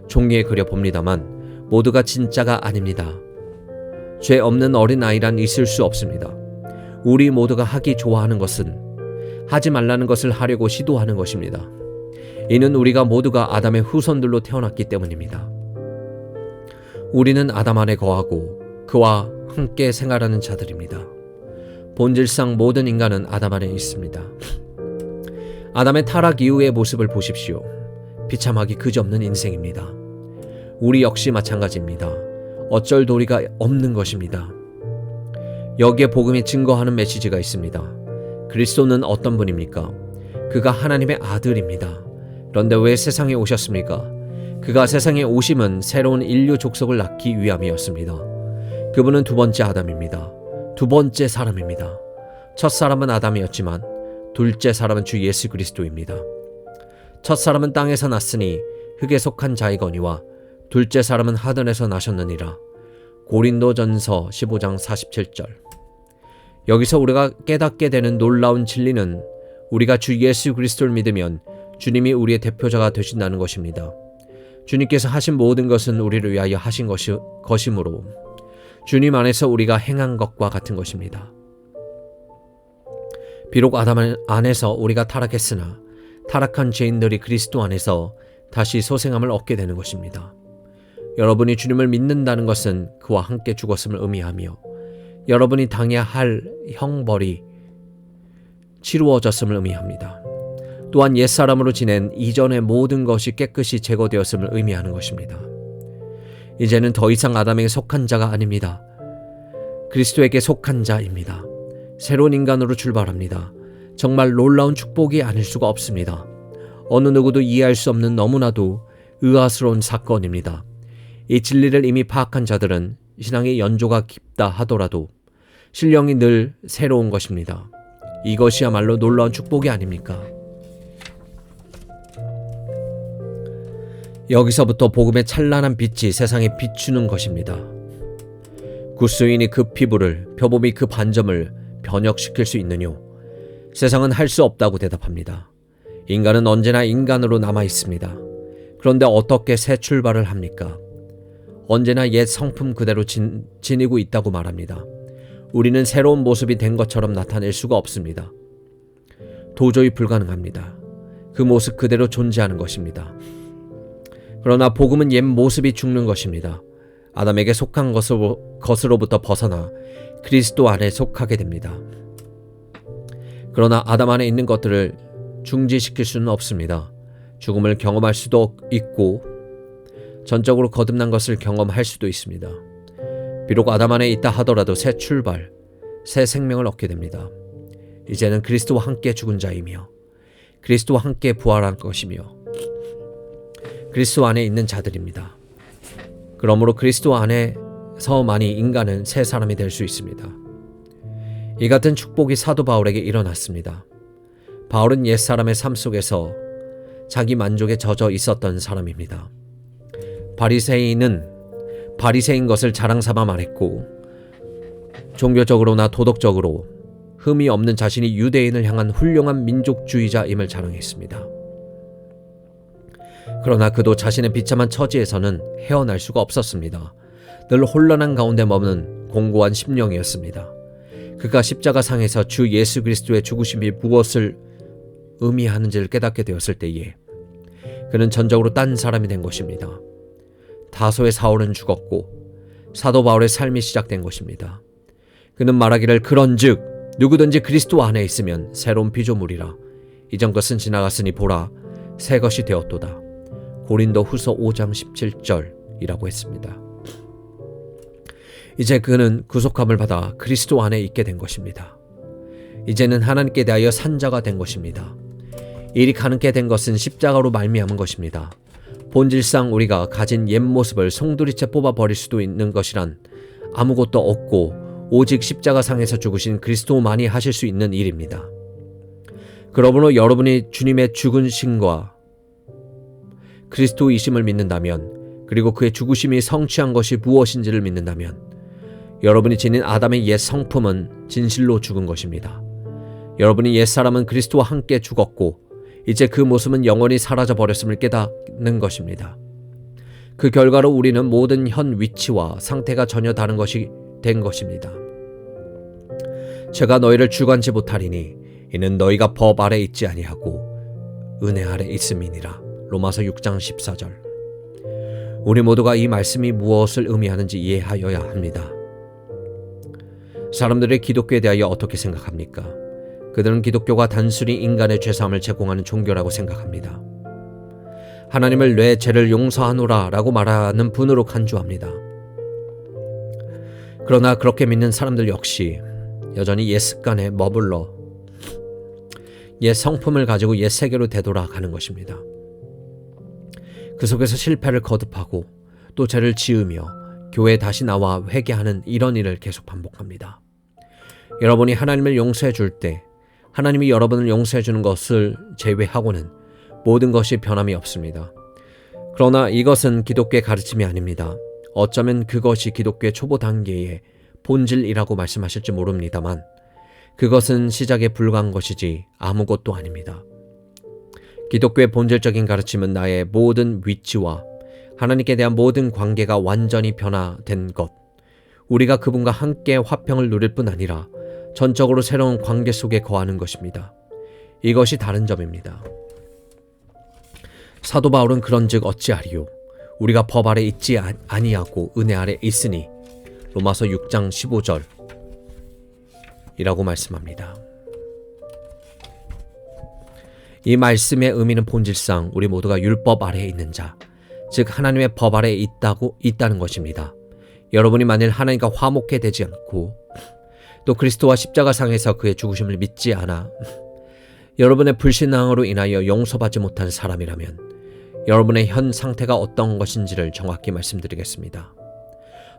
종이에 그려봅니다만 모두가 진짜가 아닙니다. 죄 없는 어린아이란 있을 수 없습니다. 우리 모두가 하기 좋아하는 것은 하지 말라는 것을 하려고 시도하는 것입니다. 이는 우리가 모두가 아담의 후손들로 태어났기 때문입니다. 우리는 아담 안에 거하고 그와 함께 생활하는 자들입니다. 본질상 모든 인간은 아담 안에 있습니다. 아담의 타락 이후의 모습을 보십시오. 비참하기 그지없는 인생입니다. 우리 역시 마찬가지입니다. 어쩔 도리가 없는 것입니다. 여기에 복음이 증거하는 메시지가 있습니다. 그리스도는 어떤 분입니까? 그가 하나님의 아들입니다. 그런데 왜 세상에 오셨습니까? 그가 세상에 오심은 새로운 인류 족속을 낳기 위함이었습니다. 그분은 두 번째 아담입니다. 두 번째 사람입니다. 첫 사람은 아담이었지만 둘째 사람은 주 예수 그리스도입니다. 첫 사람은 땅에서 났으니 흙에 속한 자이거니와 둘째 사람은 하늘에서 나셨느니라. 고린도전서 15장 47절. 여기서 우리가 깨닫게 되는 놀라운 진리는 우리가 주 예수 그리스도를 믿으면 주님이 우리의 대표자가 되신다는 것입니다. 주님께서 하신 모든 것은 우리를 위하여 하신 것이므로 주님 안에서 우리가 행한 것과 같은 것입니다. 비록 아담 안에서 우리가 타락했으나 타락한 죄인들이 그리스도 안에서 다시 소생함을 얻게 되는 것입니다. 여러분이 주님을 믿는다는 것은 그와 함께 죽었음을 의미하며 여러분이 당해야 할 형벌이 치루어졌음을 의미합니다. 또한 옛사람으로 지낸 이전의 모든 것이 깨끗이 제거되었음을 의미하는 것입니다. 이제는 더 이상 아담에게 속한 자가 아닙니다. 그리스도에게 속한 자입니다. 새로운 인간으로 출발합니다. 정말 놀라운 축복이 아닐 수가 없습니다. 어느 누구도 이해할 수 없는 너무나도 의아스러운 사건입니다. 이 진리를 이미 파악한 자들은 신앙의 연조가 깊다 하더라도 신령이 늘 새로운 것입니다. 이것이야말로 놀라운 축복이 아닙니까? 여기서부터 복음의 찬란한 빛이 세상에 비추는 것입니다. 구스인이 그 피부를, 표범이 그 반점을 변혁시킬 수 있느뇨? 세상은 할 수 없다고 대답합니다. 인간은 언제나 인간으로 남아 있습니다. 그런데 어떻게 새 출발을 합니까? 언제나 옛 성품 그대로 지니고 있다고 말합니다. 우리는 새로운 모습이 된 것처럼 나타낼 수가 없습니다. 도저히 불가능합니다. 그 모습 그대로 존재하는 것입니다. 그러나 복음은 옛 모습이 죽는 것입니다. 아담에게 속한 것으로부터 벗어나 그리스도 안에 속하게 됩니다. 그러나 아담 안에 있는 것들을 중지시킬 수는 없습니다. 죽음을 경험할 수도 있고 전적으로 거듭난 것을 경험할 수도 있습니다. 비록 아담 안에 있다 하더라도 새 출발, 새 생명을 얻게 됩니다. 이제는 그리스도와 함께 죽은 자이며 그리스도와 함께 부활한 것이며 그리스도 안에 있는 자들입니다. 그러므로 그리스도 안에서만이 인간은 새 사람이 될 수 있습니다. 이 같은 축복이 사도 바울에게 일어났습니다. 바울은 옛사람의 삶 속에서 자기 만족에 젖어 있었던 사람입니다. 바리새인 것을 자랑삼아 말했고 종교적으로나 도덕적으로 흠이 없는 자신이 유대인을 향한 훌륭한 민족주의자임을 자랑했습니다. 그러나 그도 자신의 비참한 처지에서는 헤어날 수가 없었습니다. 늘 혼란한 가운데 머무는 공고한 심령이었습니다. 그가 십자가상에서 주 예수 그리스도의 죽으심이 무엇을 의미하는지를 깨닫게 되었을 때에 그는 전적으로 딴 사람이 된 것입니다. 다소의 사울은 죽었고 사도 바울의 삶이 시작된 것입니다. 그는 말하기를 그런즉 누구든지 그리스도 안에 있으면 새로운 피조물이라 이전 것은 지나갔으니 보라 새 것이 되었도다. 고린도 후서 5장 17절이라고 했습니다. 이제 그는 구속함을 받아 그리스도 안에 있게 된 것입니다. 이제는 하나님께 대하여 산 자가 된 것입니다. 일이 가능케 된 것은 십자가로 말미암은 것입니다. 본질상 우리가 가진 옛 모습을 송두리째 뽑아버릴 수도 있는 것이란 아무것도 없고 오직 십자가상에서 죽으신 그리스도만이 하실 수 있는 일입니다. 그러므로 여러분이 주님의 죽으심과 그리스도이심을 믿는다면 그리고 그의 죽으심이 성취한 것이 무엇인지를 믿는다면 여러분이 지닌 아담의 옛 성품은 진실로 죽은 것입니다. 여러분이 옛사람은 그리스도와 함께 죽었고 이제 그 모습은 영원히 사라져버렸음을 깨닫는 것입니다. 그 결과로 우리는 모든 현 위치와 상태가 전혀 다른 것이 된 것입니다. 제가 너희를 주관치 못하리니 이는 너희가 법 아래 있지 아니하고 은혜 아래 있음이니라. 로마서 6장 14절. 우리 모두가 이 말씀이 무엇을 의미하는지 이해하여야 합니다. 사람들의 기독교에 대하여 어떻게 생각합니까? 그들은 기독교가 단순히 인간의 죄사함을 제공하는 종교라고 생각합니다. 하나님을 내 죄를 용서하노라 라고 말하는 분으로 간주합니다. 그러나 그렇게 믿는 사람들 역시 여전히 옛 습관에 머물러 옛 성품을 가지고 옛 세계로 되돌아가는 것입니다. 그 속에서 실패를 거듭하고 또 죄를 지으며 교회에 다시 나와 회개하는 이런 일을 계속 반복합니다. 여러분이 하나님을 용서해 줄 때 하나님이 여러분을 용서해 주는 것을 제외하고는 모든 것이 변함이 없습니다. 그러나 이것은 기독교의 가르침이 아닙니다. 어쩌면 그것이 기독교의 초보 단계의 본질이라고 말씀하실지 모릅니다만 그것은 시작에 불과한 것이지 아무것도 아닙니다. 기독교의 본질적인 가르침은 나의 모든 위치와 하나님께 대한 모든 관계가 완전히 변화된 것, 우리가 그분과 함께 화평을 누릴 뿐 아니라 전적으로 새로운 관계 속에 거하는 것입니다. 이것이 다른 점입니다. 사도 바울은 그런즉 어찌하리요? 우리가 법 아래 있지 아니하고 은혜 아래 있으니 로마서 6장 15절 이라고 말씀합니다. 이 말씀의 의미는 본질상 우리 모두가 율법 아래에 있는 자, 즉 하나님의 법 아래에 있다는 것입니다. 여러분이 만일 하나님과 화목해 되지 않고 또 그리스도와 십자가상에서 그의 죽으심을 믿지 않아 여러분의 불신앙으로 인하여 용서받지 못한 사람이라면 여러분의 현 상태가 어떤 것인지를 정확히 말씀드리겠습니다.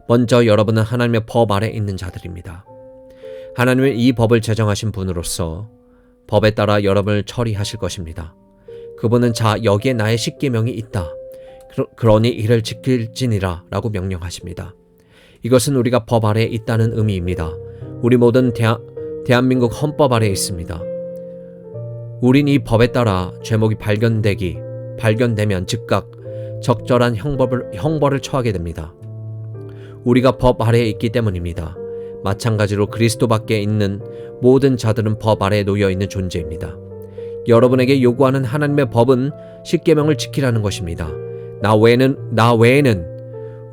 먼저 여러분은 하나님의 법 아래 있는 자들입니다. 하나님은 이 법을 제정하신 분으로서 법에 따라 여러분을 처리하실 것입니다. 그분은 자 여기에 나의 십계명이 있다. 그러니 이를 지킬지니라 라고 명령하십니다. 이것은 우리가 법 아래에 있다는 의미입니다. 우리 모든 대한민국 헌법 아래에 있습니다. 우린 이 법에 따라 죄목이 발견되면 즉각 적절한 형벌을 처하게 됩니다. 우리가 법 아래에 있기 때문입니다. 마찬가지로 그리스도 밖에 있는 모든 자들은 법 아래에 놓여 있는 존재입니다. 여러분에게 요구하는 하나님의 법은 십계명을 지키라는 것입니다. 나 외에는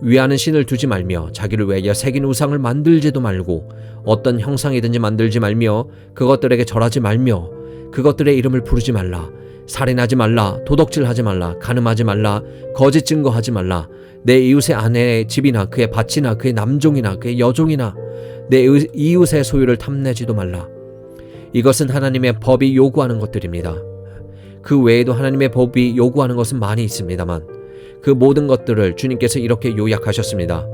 위하는 신을 두지 말며 자기를 위하여 새긴 우상을 만들지도 말고 어떤 형상이든지 만들지 말며 그것들에게 절하지 말며 그것들의 이름을 부르지 말라. 살인하지 말라. 도덕질하지 말라. 간음하지 말라. 거짓 증거하지 말라. 내 이웃의 아내의 집이나 그의 밭이나 그의 남종이나 그의 여종이나 내 이웃의 소유를 탐내지도 말라. 이것은 하나님의 법이 요구하는 것들입니다. 그 외에도 하나님의 법이 요구하는 것은 많이 있습니다만 그 모든 것들을 주님께서 이렇게 요약하셨습니다.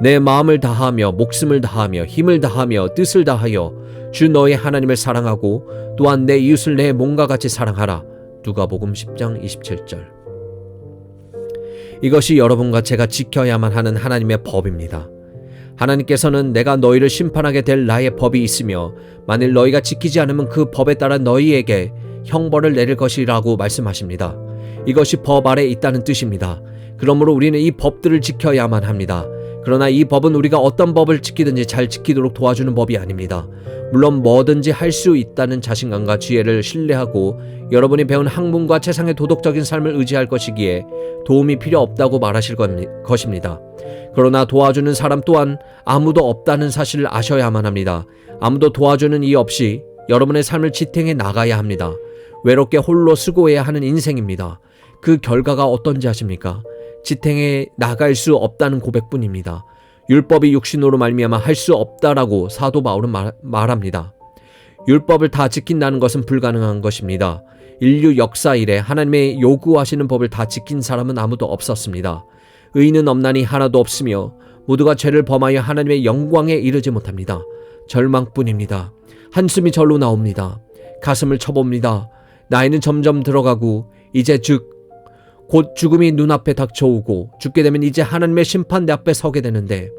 내 마음을 다하며 목숨을 다하며 힘을 다하며 뜻을 다하여 주 너의 하나님을 사랑하고 또한 내 이웃을 내 몸과 같이 사랑하라. 누가복음 10장 27절. 이것이 여러분과 제가 지켜야만 하는 하나님의 법입니다. 하나님께서는 내가 너희를 심판하게 될 나의 법이 있으며 만일 너희가 지키지 않으면 그 법에 따라 너희에게 형벌을 내릴 것이라고 말씀하십니다. 이것이 법 아래에 있다는 뜻입니다. 그러므로 우리는 이 법들을 지켜야만 합니다. 그러나 이 법은 우리가 어떤 법을 지키든지 잘 지키도록 도와주는 법이 아닙니다. 물론 뭐든지 할 수 있다는 자신감과 지혜를 신뢰하고 여러분이 배운 학문과 세상의 도덕적인 삶을 의지할 것이기에 도움이 필요 없다고 말하실 것입니다. 그러나 도와주는 사람 또한 아무도 없다는 사실을 아셔야만 합니다. 아무도 도와주는 이 없이 여러분의 삶을 지탱해 나가야 합니다. 외롭게 홀로 수고해야 하는 인생입니다. 그 결과가 어떤지 아십니까? 지탱해 나갈 수 없다는 고백뿐입니다. 율법이 육신으로 말미암아 할 수 없다라고 사도 바울은 말합니다. 율법을 다 지킨다는 것은 불가능한 것입니다. 인류 역사 이래 하나님의 요구하시는 법을 다 지킨 사람은 아무도 없었습니다. 의인은 없나니 하나도 없으며 모두가 죄를 범하여 하나님의 영광에 이르지 못합니다. 절망뿐입니다. 한숨이 절로 나옵니다. 가슴을 쳐봅니다. 나이는 점점 들어가고 이제 곧 죽음이 눈앞에 닥쳐오고 죽게 되면 이제 하나님의 심판대 앞에 서게 되는데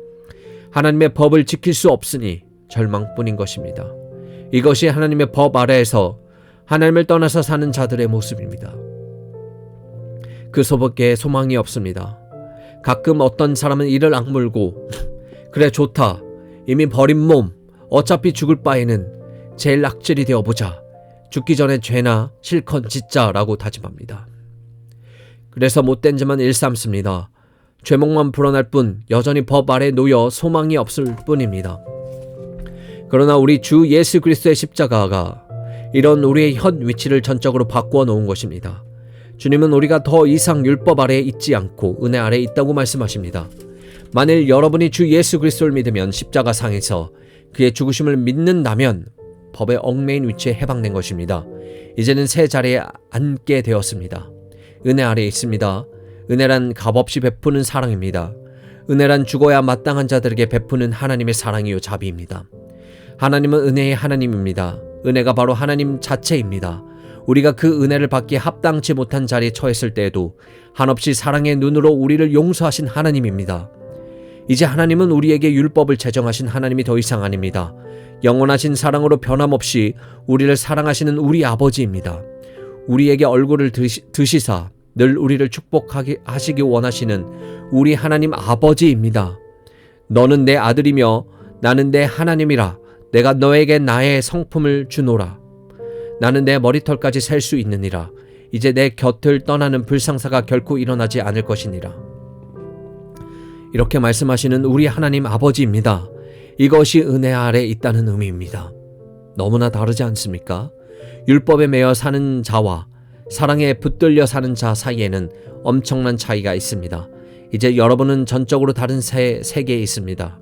하나님의 법을 지킬 수 없으니 절망뿐인 것입니다. 이것이 하나님의 법 아래에서 하나님을 떠나서 사는 자들의 모습입니다. 그 속에 소망이 없습니다. 가끔 어떤 사람은 이를 악물고 그래 좋다. 이미 버린 몸 어차피 죽을 바에는 제일 악질이 되어보자. 죽기 전에 죄나 실컷 짓자라고 다짐합니다. 그래서 못된 짓만 일삼습니다. 죄목만 불어날 뿐 여전히 법 아래 놓여 소망이 없을 뿐입니다. 그러나 우리 주 예수 그리스도의 십자가가 이런 우리의 현 위치를 전적으로 바꾸어 놓은 것입니다. 주님은 우리가 더 이상 율법 아래에 있지 않고 은혜 아래에 있다고 말씀하십니다. 만일 여러분이 주 예수 그리스도를 믿으면 십자가상에서 그의 죽으심을 믿는다면 법의 얽매인 위치에 해방된 것입니다. 이제는 새 자리에 앉게 되었습니다. 은혜 아래에 있습니다. 은혜란 값없이 베푸는 사랑입니다. 은혜란 죽어야 마땅한 자들에게 베푸는 하나님의 사랑이요 자비입니다. 하나님은 은혜의 하나님입니다. 은혜가 바로 하나님 자체입니다. 우리가 그 은혜를 받기에 합당치 못한 자리에 처했을 때에도 한없이 사랑의 눈으로 우리를 용서하신 하나님입니다. 이제 하나님은 우리에게 율법을 제정하신 하나님이 더 이상 아닙니다. 영원하신 사랑으로 변함없이 우리를 사랑하시는 우리 아버지입니다. 우리에게 얼굴을 드시사 늘 우리를 축복하시기 원하시는 우리 하나님 아버지입니다. 너는 내 아들이며 나는 내 하나님이라. 내가 너에게 나의 성품을 주노라. 나는 내 머리털까지 셀 수 있느니라. 이제 내 곁을 떠나는 불상사가 결코 일어나지 않을 것이니라. 이렇게 말씀하시는 우리 하나님 아버지입니다. 이것이 은혜 아래 있다는 의미입니다. 너무나 다르지 않습니까? 율법에 매여 사는 자와 사랑에 붙들려 사는 자 사이에는 엄청난 차이가 있습니다. 이제 여러분은 전적으로 다른 세계에 있습니다.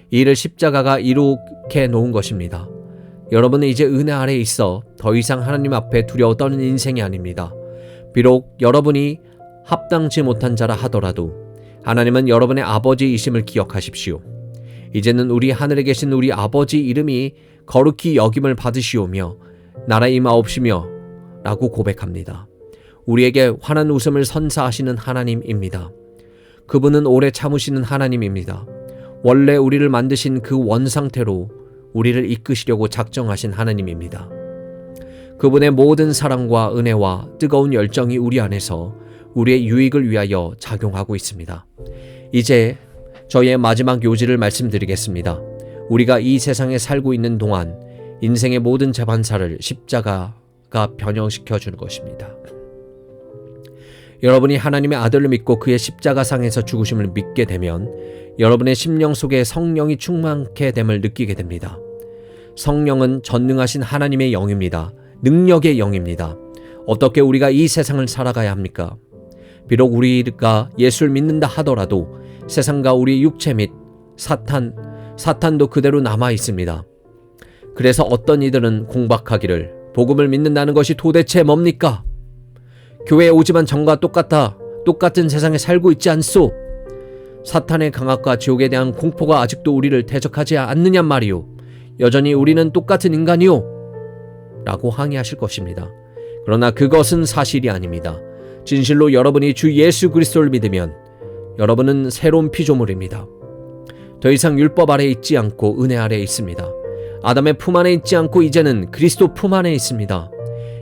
이를 십자가가 이룩해 놓은 것입니다. 여러분은 이제 은혜 아래에 있어 더 이상 하나님 앞에 두려워 떠는 인생이 아닙니다. 비록 여러분이 합당치 못한 자라 하더라도 하나님은 여러분의 아버지이심을 기억하십시오. 이제는 우리 하늘에 계신 우리 아버지 이름이 거룩히 여김을 받으시오며 나라 임하옵시며 라고 고백합니다. 우리에게 환한 웃음을 선사하시는 하나님입니다. 그분은 오래 참으시는 하나님입니다. 원래 우리를 만드신 그 원상태로 우리를 이끄시려고 작정하신 하나님입니다. 그분의 모든 사랑과 은혜와 뜨거운 열정이 우리 안에서 우리의 유익을 위하여 작용하고 있습니다. 이제 저의 마지막 요지를 말씀드리겠습니다. 우리가 이 세상에 살고 있는 동안 인생의 모든 재반사를 십자가가 변형시켜 주는 것입니다. 여러분이 하나님의 아들을 믿고 그의 십자가상에서 죽으심을 믿게 되면 여러분의 심령 속에 성령이 충만케 됨을 느끼게 됩니다. 성령은 전능하신 하나님의 영입니다. 능력의 영입니다. 어떻게 우리가 이 세상을 살아가야 합니까? 비록 우리가 예수를 믿는다 하더라도 세상과 우리 육체 및 사탄도 그대로 남아 있습니다. 그래서 어떤 이들은 공박하기를 복음을 믿는다는 것이 도대체 뭡니까? 교회에 오지만 전과 똑같은 세상에 살고 있지 않소? 사탄의 강압과 지옥에 대한 공포가 아직도 우리를 대적하지 않느냐 말이오. 여전히 우리는 똑같은 인간이오. 라고 항의하실 것입니다. 그러나 그것은 사실이 아닙니다. 진실로 여러분이 주 예수 그리스도를 믿으면 여러분은 새로운 피조물입니다. 더 이상 율법 아래에 있지 않고 은혜 아래에 있습니다. 아담의 품 안에 있지 않고 이제는 그리스도 품 안에 있습니다.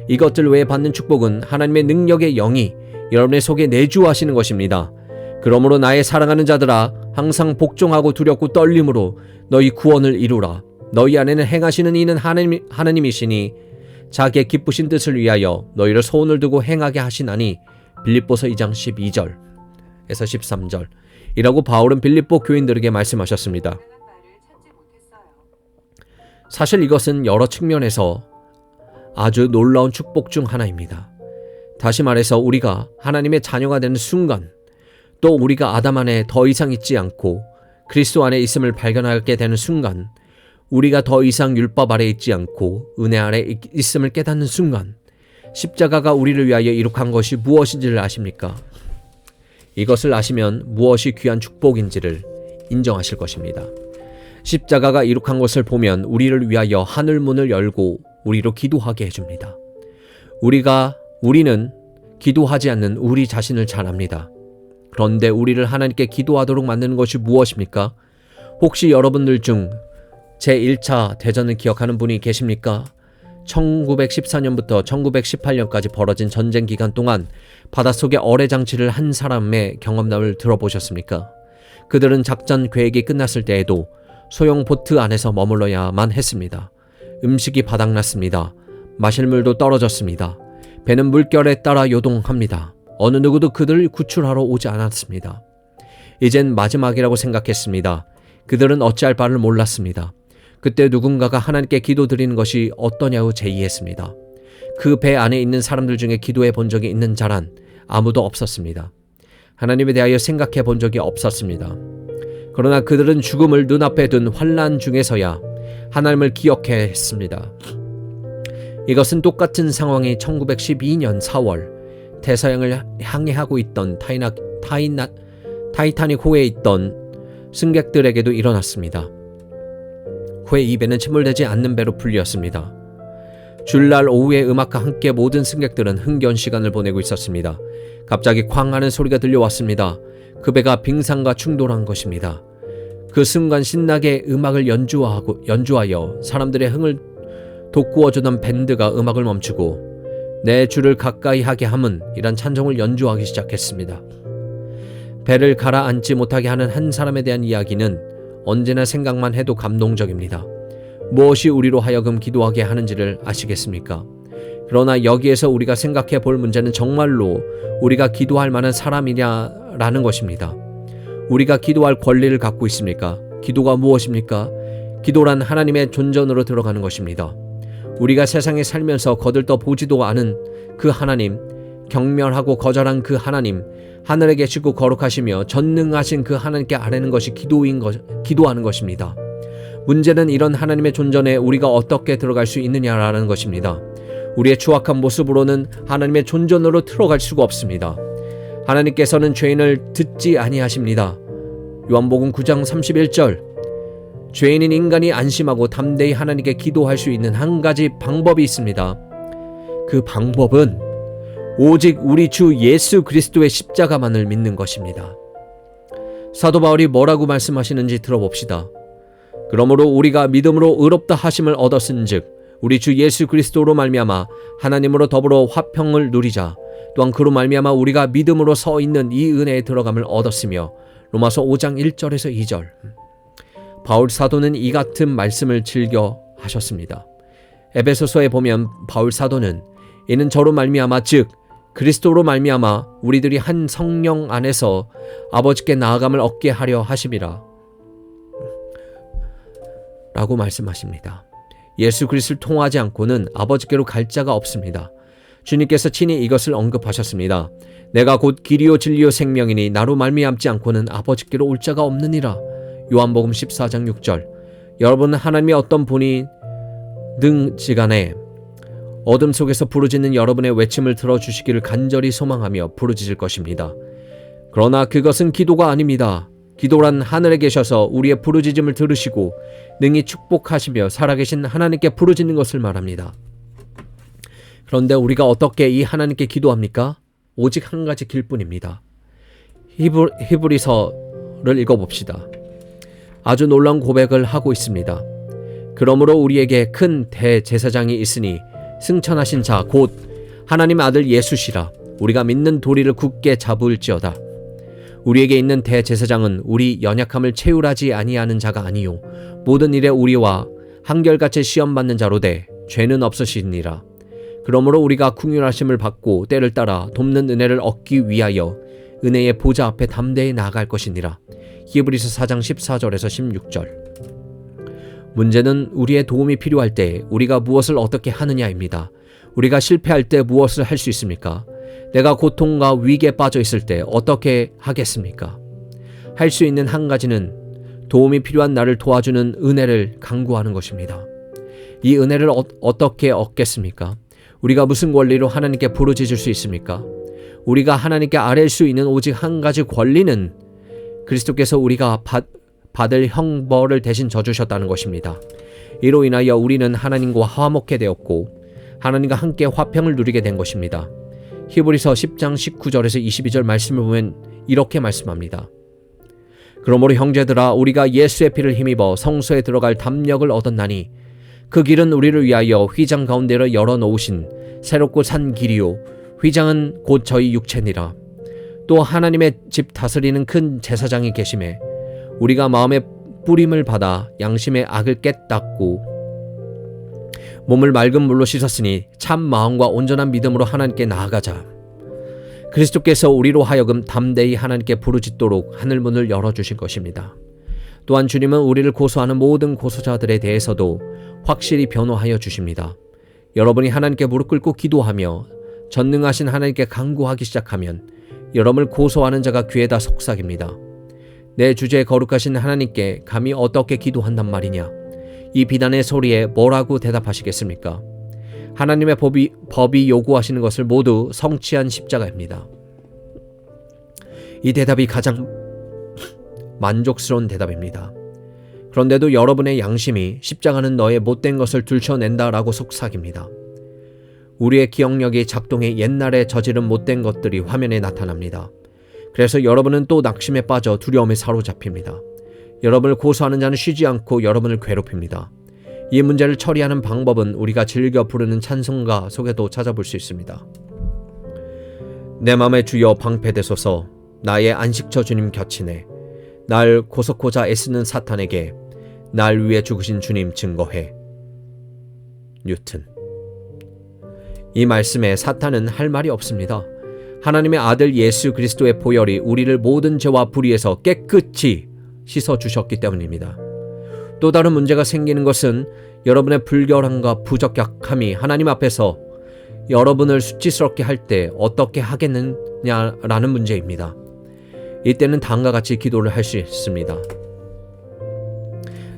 이것들 외에 받는 축복은 하나님의 능력의 영이 여러분의 속에 내주하시는 것입니다. 그러므로 나의 사랑하는 자들아 항상 복종하고 두렵고 떨림으로 너희 구원을 이루라. 너희 안에는 행하시는 이는 하나님이시니 자기의 기쁘신 뜻을 위하여 너희를 소원을 두고 행하게 하시나니 빌립보서 2장 12절에서 13절 이라고 바울은 빌립보 교인들에게 말씀하셨습니다. 사실 이것은 여러 측면에서 아주 놀라운 축복 중 하나입니다. 다시 말해서 우리가 하나님의 자녀가 되는 순간 또 우리가 아담 안에 더 이상 있지 않고 그리스도 안에 있음을 발견하게 되는 순간 우리가 더 이상 율법 아래 있지 않고 은혜 아래 있음을 깨닫는 순간 십자가가 우리를 위하여 이룩한 것이 무엇인지를 아십니까? 이것을 아시면 무엇이 귀한 축복인지를 인정하실 것입니다. 십자가가 이룩한 것을 보면 우리를 위하여 하늘문을 열고 우리로 기도하게 해줍니다. 우리는 기도하지 않는 우리 자신을 잘 압니다. 그런데 우리를 하나님께 기도하도록 만드는 것이 무엇입니까? 혹시 여러분들 중 제1차 대전을 기억하는 분이 계십니까? 1914년부터 1918년까지 벌어진 전쟁 기간 동안 바닷속에 어뢰장치를 한 사람의 경험담을 들어보셨습니까? 그들은 작전 계획이 끝났을 때에도 소형 보트 안에서 머물러야만 했습니다. 음식이 바닥났습니다. 마실 물도 떨어졌습니다. 배는 물결에 따라 요동합니다. 어느 누구도 그들을 구출하러 오지 않았습니다. 이젠 마지막이라고 생각했습니다. 그들은 어찌할 바를 몰랐습니다. 그때 누군가가 하나님께 기도드리는 것이 어떠냐고 제의했습니다. 그 배 안에 있는 사람들 중에 기도해 본 적이 있는 자란 아무도 없었습니다. 하나님에 대하여 생각해 본 적이 없었습니다. 그러나 그들은 죽음을 눈앞에 둔 환난 중에서야 하나님을 기억해 했습니다. 이것은 똑같은 상황이 1912년 4월 대서양을 항해하고 있던 타이타닉 호에 있던 승객들에게도 일어났습니다. 후에 이 배는 침몰되지 않는 배로 풀렸습니다. 주일날 오후에 음악과 함께 모든 승객들은 흥겨운 시간을 보내고 있었습니다. 갑자기 쾅 하는 소리가 들려왔습니다. 그 배가 빙산과 충돌한 것입니다. 그 순간 신나게 음악을 연주하여 사람들의 흥을 돋구어주던 밴드가 음악을 멈추고 내 주를 가까이 하게 함은 이란 찬송을 연주하기 시작했습니다. 배를 가라앉지 못하게 하는 한 사람에 대한 이야기는 언제나 생각만 해도 감동적입니다. 무엇이 우리로 하여금 기도하게 하는지를 아시겠습니까? 그러나 여기에서 우리가 생각해 볼 문제는 정말로 우리가 기도할 만한 사람이냐라는 것입니다. 우리가 기도할 권리를 갖고 있습니까? 기도가 무엇입니까? 기도란 하나님의 존전으로 들어가는 것입니다. 우리가 세상에 살면서 거들떠 보지도 않은 그 하나님, 경멸하고 거절한 그 하나님, 하늘에 계시고 거룩하시며 전능하신 그 하나님께 아뢰는 것이 기도하는 것입니다. 문제는 이런 하나님의 존전에 우리가 어떻게 들어갈 수 있느냐라는 것입니다. 우리의 추악한 모습으로는 하나님의 존전으로 들어갈 수가 없습니다. 하나님께서는 죄인을 듣지 아니하십니다. 요한복음 9장 31절. 죄인인 인간이 안심하고 담대히 하나님께 기도할 수 있는 한 가지 방법이 있습니다. 그 방법은 오직 우리 주 예수 그리스도의 십자가만을 믿는 것입니다. 사도 바울이 뭐라고 말씀하시는지 들어봅시다. 그러므로 우리가 믿음으로 의롭다 하심을 얻었은즉 우리 주 예수 그리스도로 말미암아 하나님으로 더불어 화평을 누리자. 또한 그로 말미암아 우리가 믿음으로 서 있는 이 은혜에 들어감을 얻었으며. 로마서 5장 1절에서 2절. 바울 사도는 이 같은 말씀을 즐겨 하셨습니다. 에베소서에 보면 바울 사도는 이는 저로 말미암아 즉 그리스도로 말미암아 우리들이 한 성령 안에서 아버지께 나아감을 얻게 하려 하심이라 라고 말씀하십니다. 예수 그리스도를 통하지 않고는 아버지께로 갈 자가 없습니다. 주님께서 친히 이것을 언급하셨습니다. 내가 곧 길이요 진리요 생명이니 나로 말미암지 않고는 아버지께로 올 자가 없느니라. 요한복음 14장 6절. 여러분은 하나님의 어떤 분이 능지간에 어둠 속에서 부르짖는 여러분의 외침을 들어주시기를 간절히 소망하며 부르짖을 것입니다. 그러나 그것은 기도가 아닙니다. 기도란 하늘에 계셔서 우리의 부르짖음을 들으시고 능히 축복하시며 살아계신 하나님께 부르짖는 것을 말합니다. 그런데 우리가 어떻게 이 하나님께 기도합니까? 오직 한 가지 길뿐입니다. 히브리서를 읽어봅시다. 아주 놀라운 고백을 하고 있습니다. 그러므로 우리에게 큰 대제사장이 있으니 승천하신 자 곧 하나님 아들 예수시라. 우리가 믿는 도리를 굳게 잡을지어다. 우리에게 있는 대제사장은 우리 연약함을 채울하지 아니하는 자가 아니요 모든 일에 우리와 한결같이 시험받는 자로되 죄는 없으시니라. 그러므로 우리가 긍휼하심을 받고 때를 따라 돕는 은혜를 얻기 위하여 은혜의 보좌 앞에 담대히 나아갈 것이니라. 히브리서 4장 14절에서 16절. 문제는 우리의 도움이 필요할 때 우리가 무엇을 어떻게 하느냐입니다. 우리가 실패할 때 무엇을 할 수 있습니까? 내가 고통과 위기에 빠져 있을 때 어떻게 하겠습니까? 할 수 있는 한 가지는 도움이 필요한 나를 도와주는 은혜를 간구하는 것입니다. 이 은혜를 어떻게 얻겠습니까? 우리가 무슨 권리로 하나님께 부르짖을 수 있습니까? 우리가 하나님께 아뢰 수 있는 오직 한 가지 권리는 그리스도께서 우리가 받을 형벌을 대신 져주셨다는 것입니다. 이로 인하여 우리는 하나님과 화목해 되었고 하나님과 함께 화평을 누리게 된 것입니다. 히브리서 10장 19절에서 22절 말씀을 보면 이렇게 말씀합니다. 그러므로 형제들아 우리가 예수의 피를 힘입어 성소에 들어갈 담력을 얻었나니 그 길은 우리를 위하여 휘장 가운데로 열어놓으신 새롭고 산 길이요 휘장은 곧 저희 육체니라. 또 하나님의 집 다스리는 큰 제사장이 계심에 우리가 마음의 뿌림을 받아 양심의 악을 깨닫고 몸을 맑은 물로 씻었으니 참 마음과 온전한 믿음으로 하나님께 나아가자. 그리스도께서 우리로 하여금 담대히 하나님께 부르짖도록 하늘문을 열어주신 것입니다. 또한 주님은 우리를 고소하는 모든 고소자들에 대해서도 확실히 변호하여 주십니다. 여러분이 하나님께 무릎 꿇고 기도하며 전능하신 하나님께 간구하기 시작하면 여러분을 고소하는 자가 귀에다 속삭입니다. 내 주제에 거룩하신 하나님께 감히 어떻게 기도한단 말이냐? 이 비난의 소리에 뭐라고 대답하시겠습니까? 하나님의 법이 요구하시는 것을 모두 성취한 십자가입니다. 이 대답이 가장 만족스러운 대답입니다. 그런데도 여러분의 양심이 십자가는 너의 못된 것을 들춰낸다라고 속삭입니다. 우리의 기억력이 작동해 옛날에 저지른 못된 것들이 화면에 나타납니다. 그래서 여러분은 또 낙심에 빠져 두려움에 사로잡힙니다. 여러분을 고소하는 자는 쉬지 않고 여러분을 괴롭힙니다. 이 문제를 처리하는 방법은 우리가 즐겨 부르는 찬송가 속에도 찾아볼 수 있습니다. 내 맘에 주여 방패되소서, 나의 안식처 주님 곁이네. 날 고소코자 애쓰는 사탄에게 날 위해 죽으신 주님 증거해. 뉴튼. 이 말씀에 사탄은 할 말이 없습니다. 하나님의 아들 예수 그리스도의 보혈이 우리를 모든 죄와 불의에서 깨끗이 씻어주셨기 때문입니다. 또 다른 문제가 생기는 것은 여러분의 불결함과 부적격함이 하나님 앞에서 여러분을 수치스럽게 할 때 어떻게 하겠느냐라는 문제입니다. 이때는 다음과 같이 기도를 할 수 있습니다.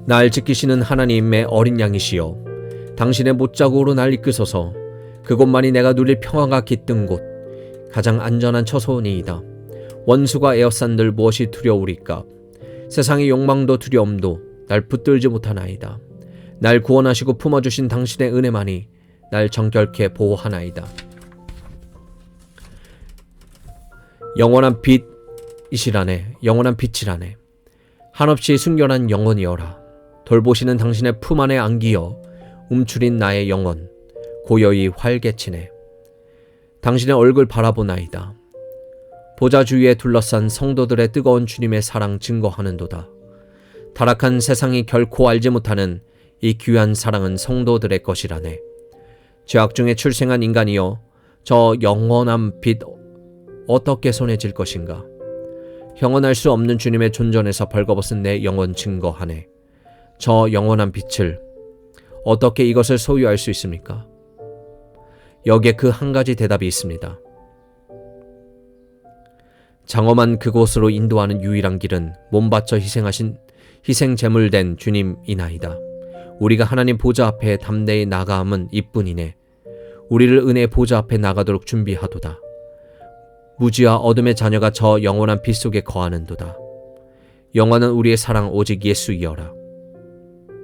날 지키시는 하나님의 어린 양이시여, 당신의 못자국으로 날 이끄소서. 그곳만이 내가 누릴 평화가 깃든 곳, 가장 안전한 처소니이다. 원수가 에워싼들 무엇이 두려우리까? 세상의 욕망도 두려움도 날 붙들지 못하나이다. 날 구원하시고 품어주신 당신의 은혜만이 날 정결케 보호하나이다. 영원한 빛이시라네, 영원한 빛이라네. 한없이 순결한 영혼이여라. 돌보시는 당신의 품 안에 안기어 움츠린 나의 영혼 고요히 활개치네. 당신의 얼굴 바라보나이다. 보좌 주위에 둘러싼 성도들의 뜨거운 주님의 사랑 증거하는도다. 타락한 세상이 결코 알지 못하는 이 귀한 사랑은 성도들의 것이라네. 죄악 중에 출생한 인간이여, 저 영원한 빛 어떻게 손에 쥘 것인가? 형언할 수 없는 주님의 존전에서 벌거벗은 내 영혼 증거하네. 저 영원한 빛을 어떻게 이것을 소유할 수 있습니까? 여기에 그 한 가지 대답이 있습니다. 장엄한 그곳으로 인도하는 유일한 길은 몸 바쳐 희생 제물된 주님이나이다. 우리가 하나님 보좌 앞에 담대히 나가함은 이뿐이네. 우리를 은혜의 보좌 앞에 나가도록 준비하도다. 무지와 어둠의 자녀가 저 영원한 빛 속에 거하는도다. 영원한 우리의 사랑 오직 예수이여라.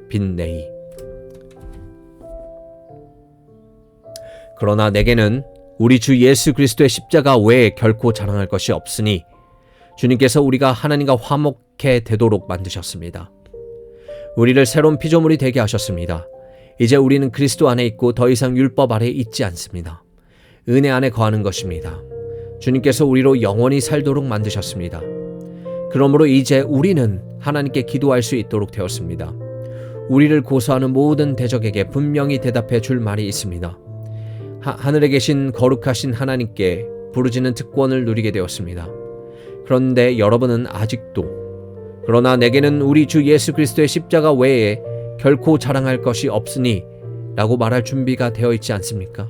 빈네이. 그러나 내게는 우리 주 예수 그리스도의 십자가 외에 결코 자랑할 것이 없으니 주님께서 우리가 하나님과 화목해 되도록 만드셨습니다. 우리를 새로운 피조물이 되게 하셨습니다. 이제 우리는 그리스도 안에 있고 더 이상 율법 아래에 있지 않습니다. 은혜 안에 거하는 것입니다. 주님께서 우리로 영원히 살도록 만드셨습니다. 그러므로 이제 우리는 하나님께 기도할 수 있도록 되었습니다. 우리를 고소하는 모든 대적에게 분명히 대답해 줄 말이 있습니다. 하늘에 계신 거룩하신 하나님께 부르짖는 특권을 누리게 되었습니다. 그런데 여러분은 아직도 그러나 내게는 우리 주 예수 그리스도의 십자가 외에 결코 자랑할 것이 없으니 라고 말할 준비가 되어 있지 않습니까?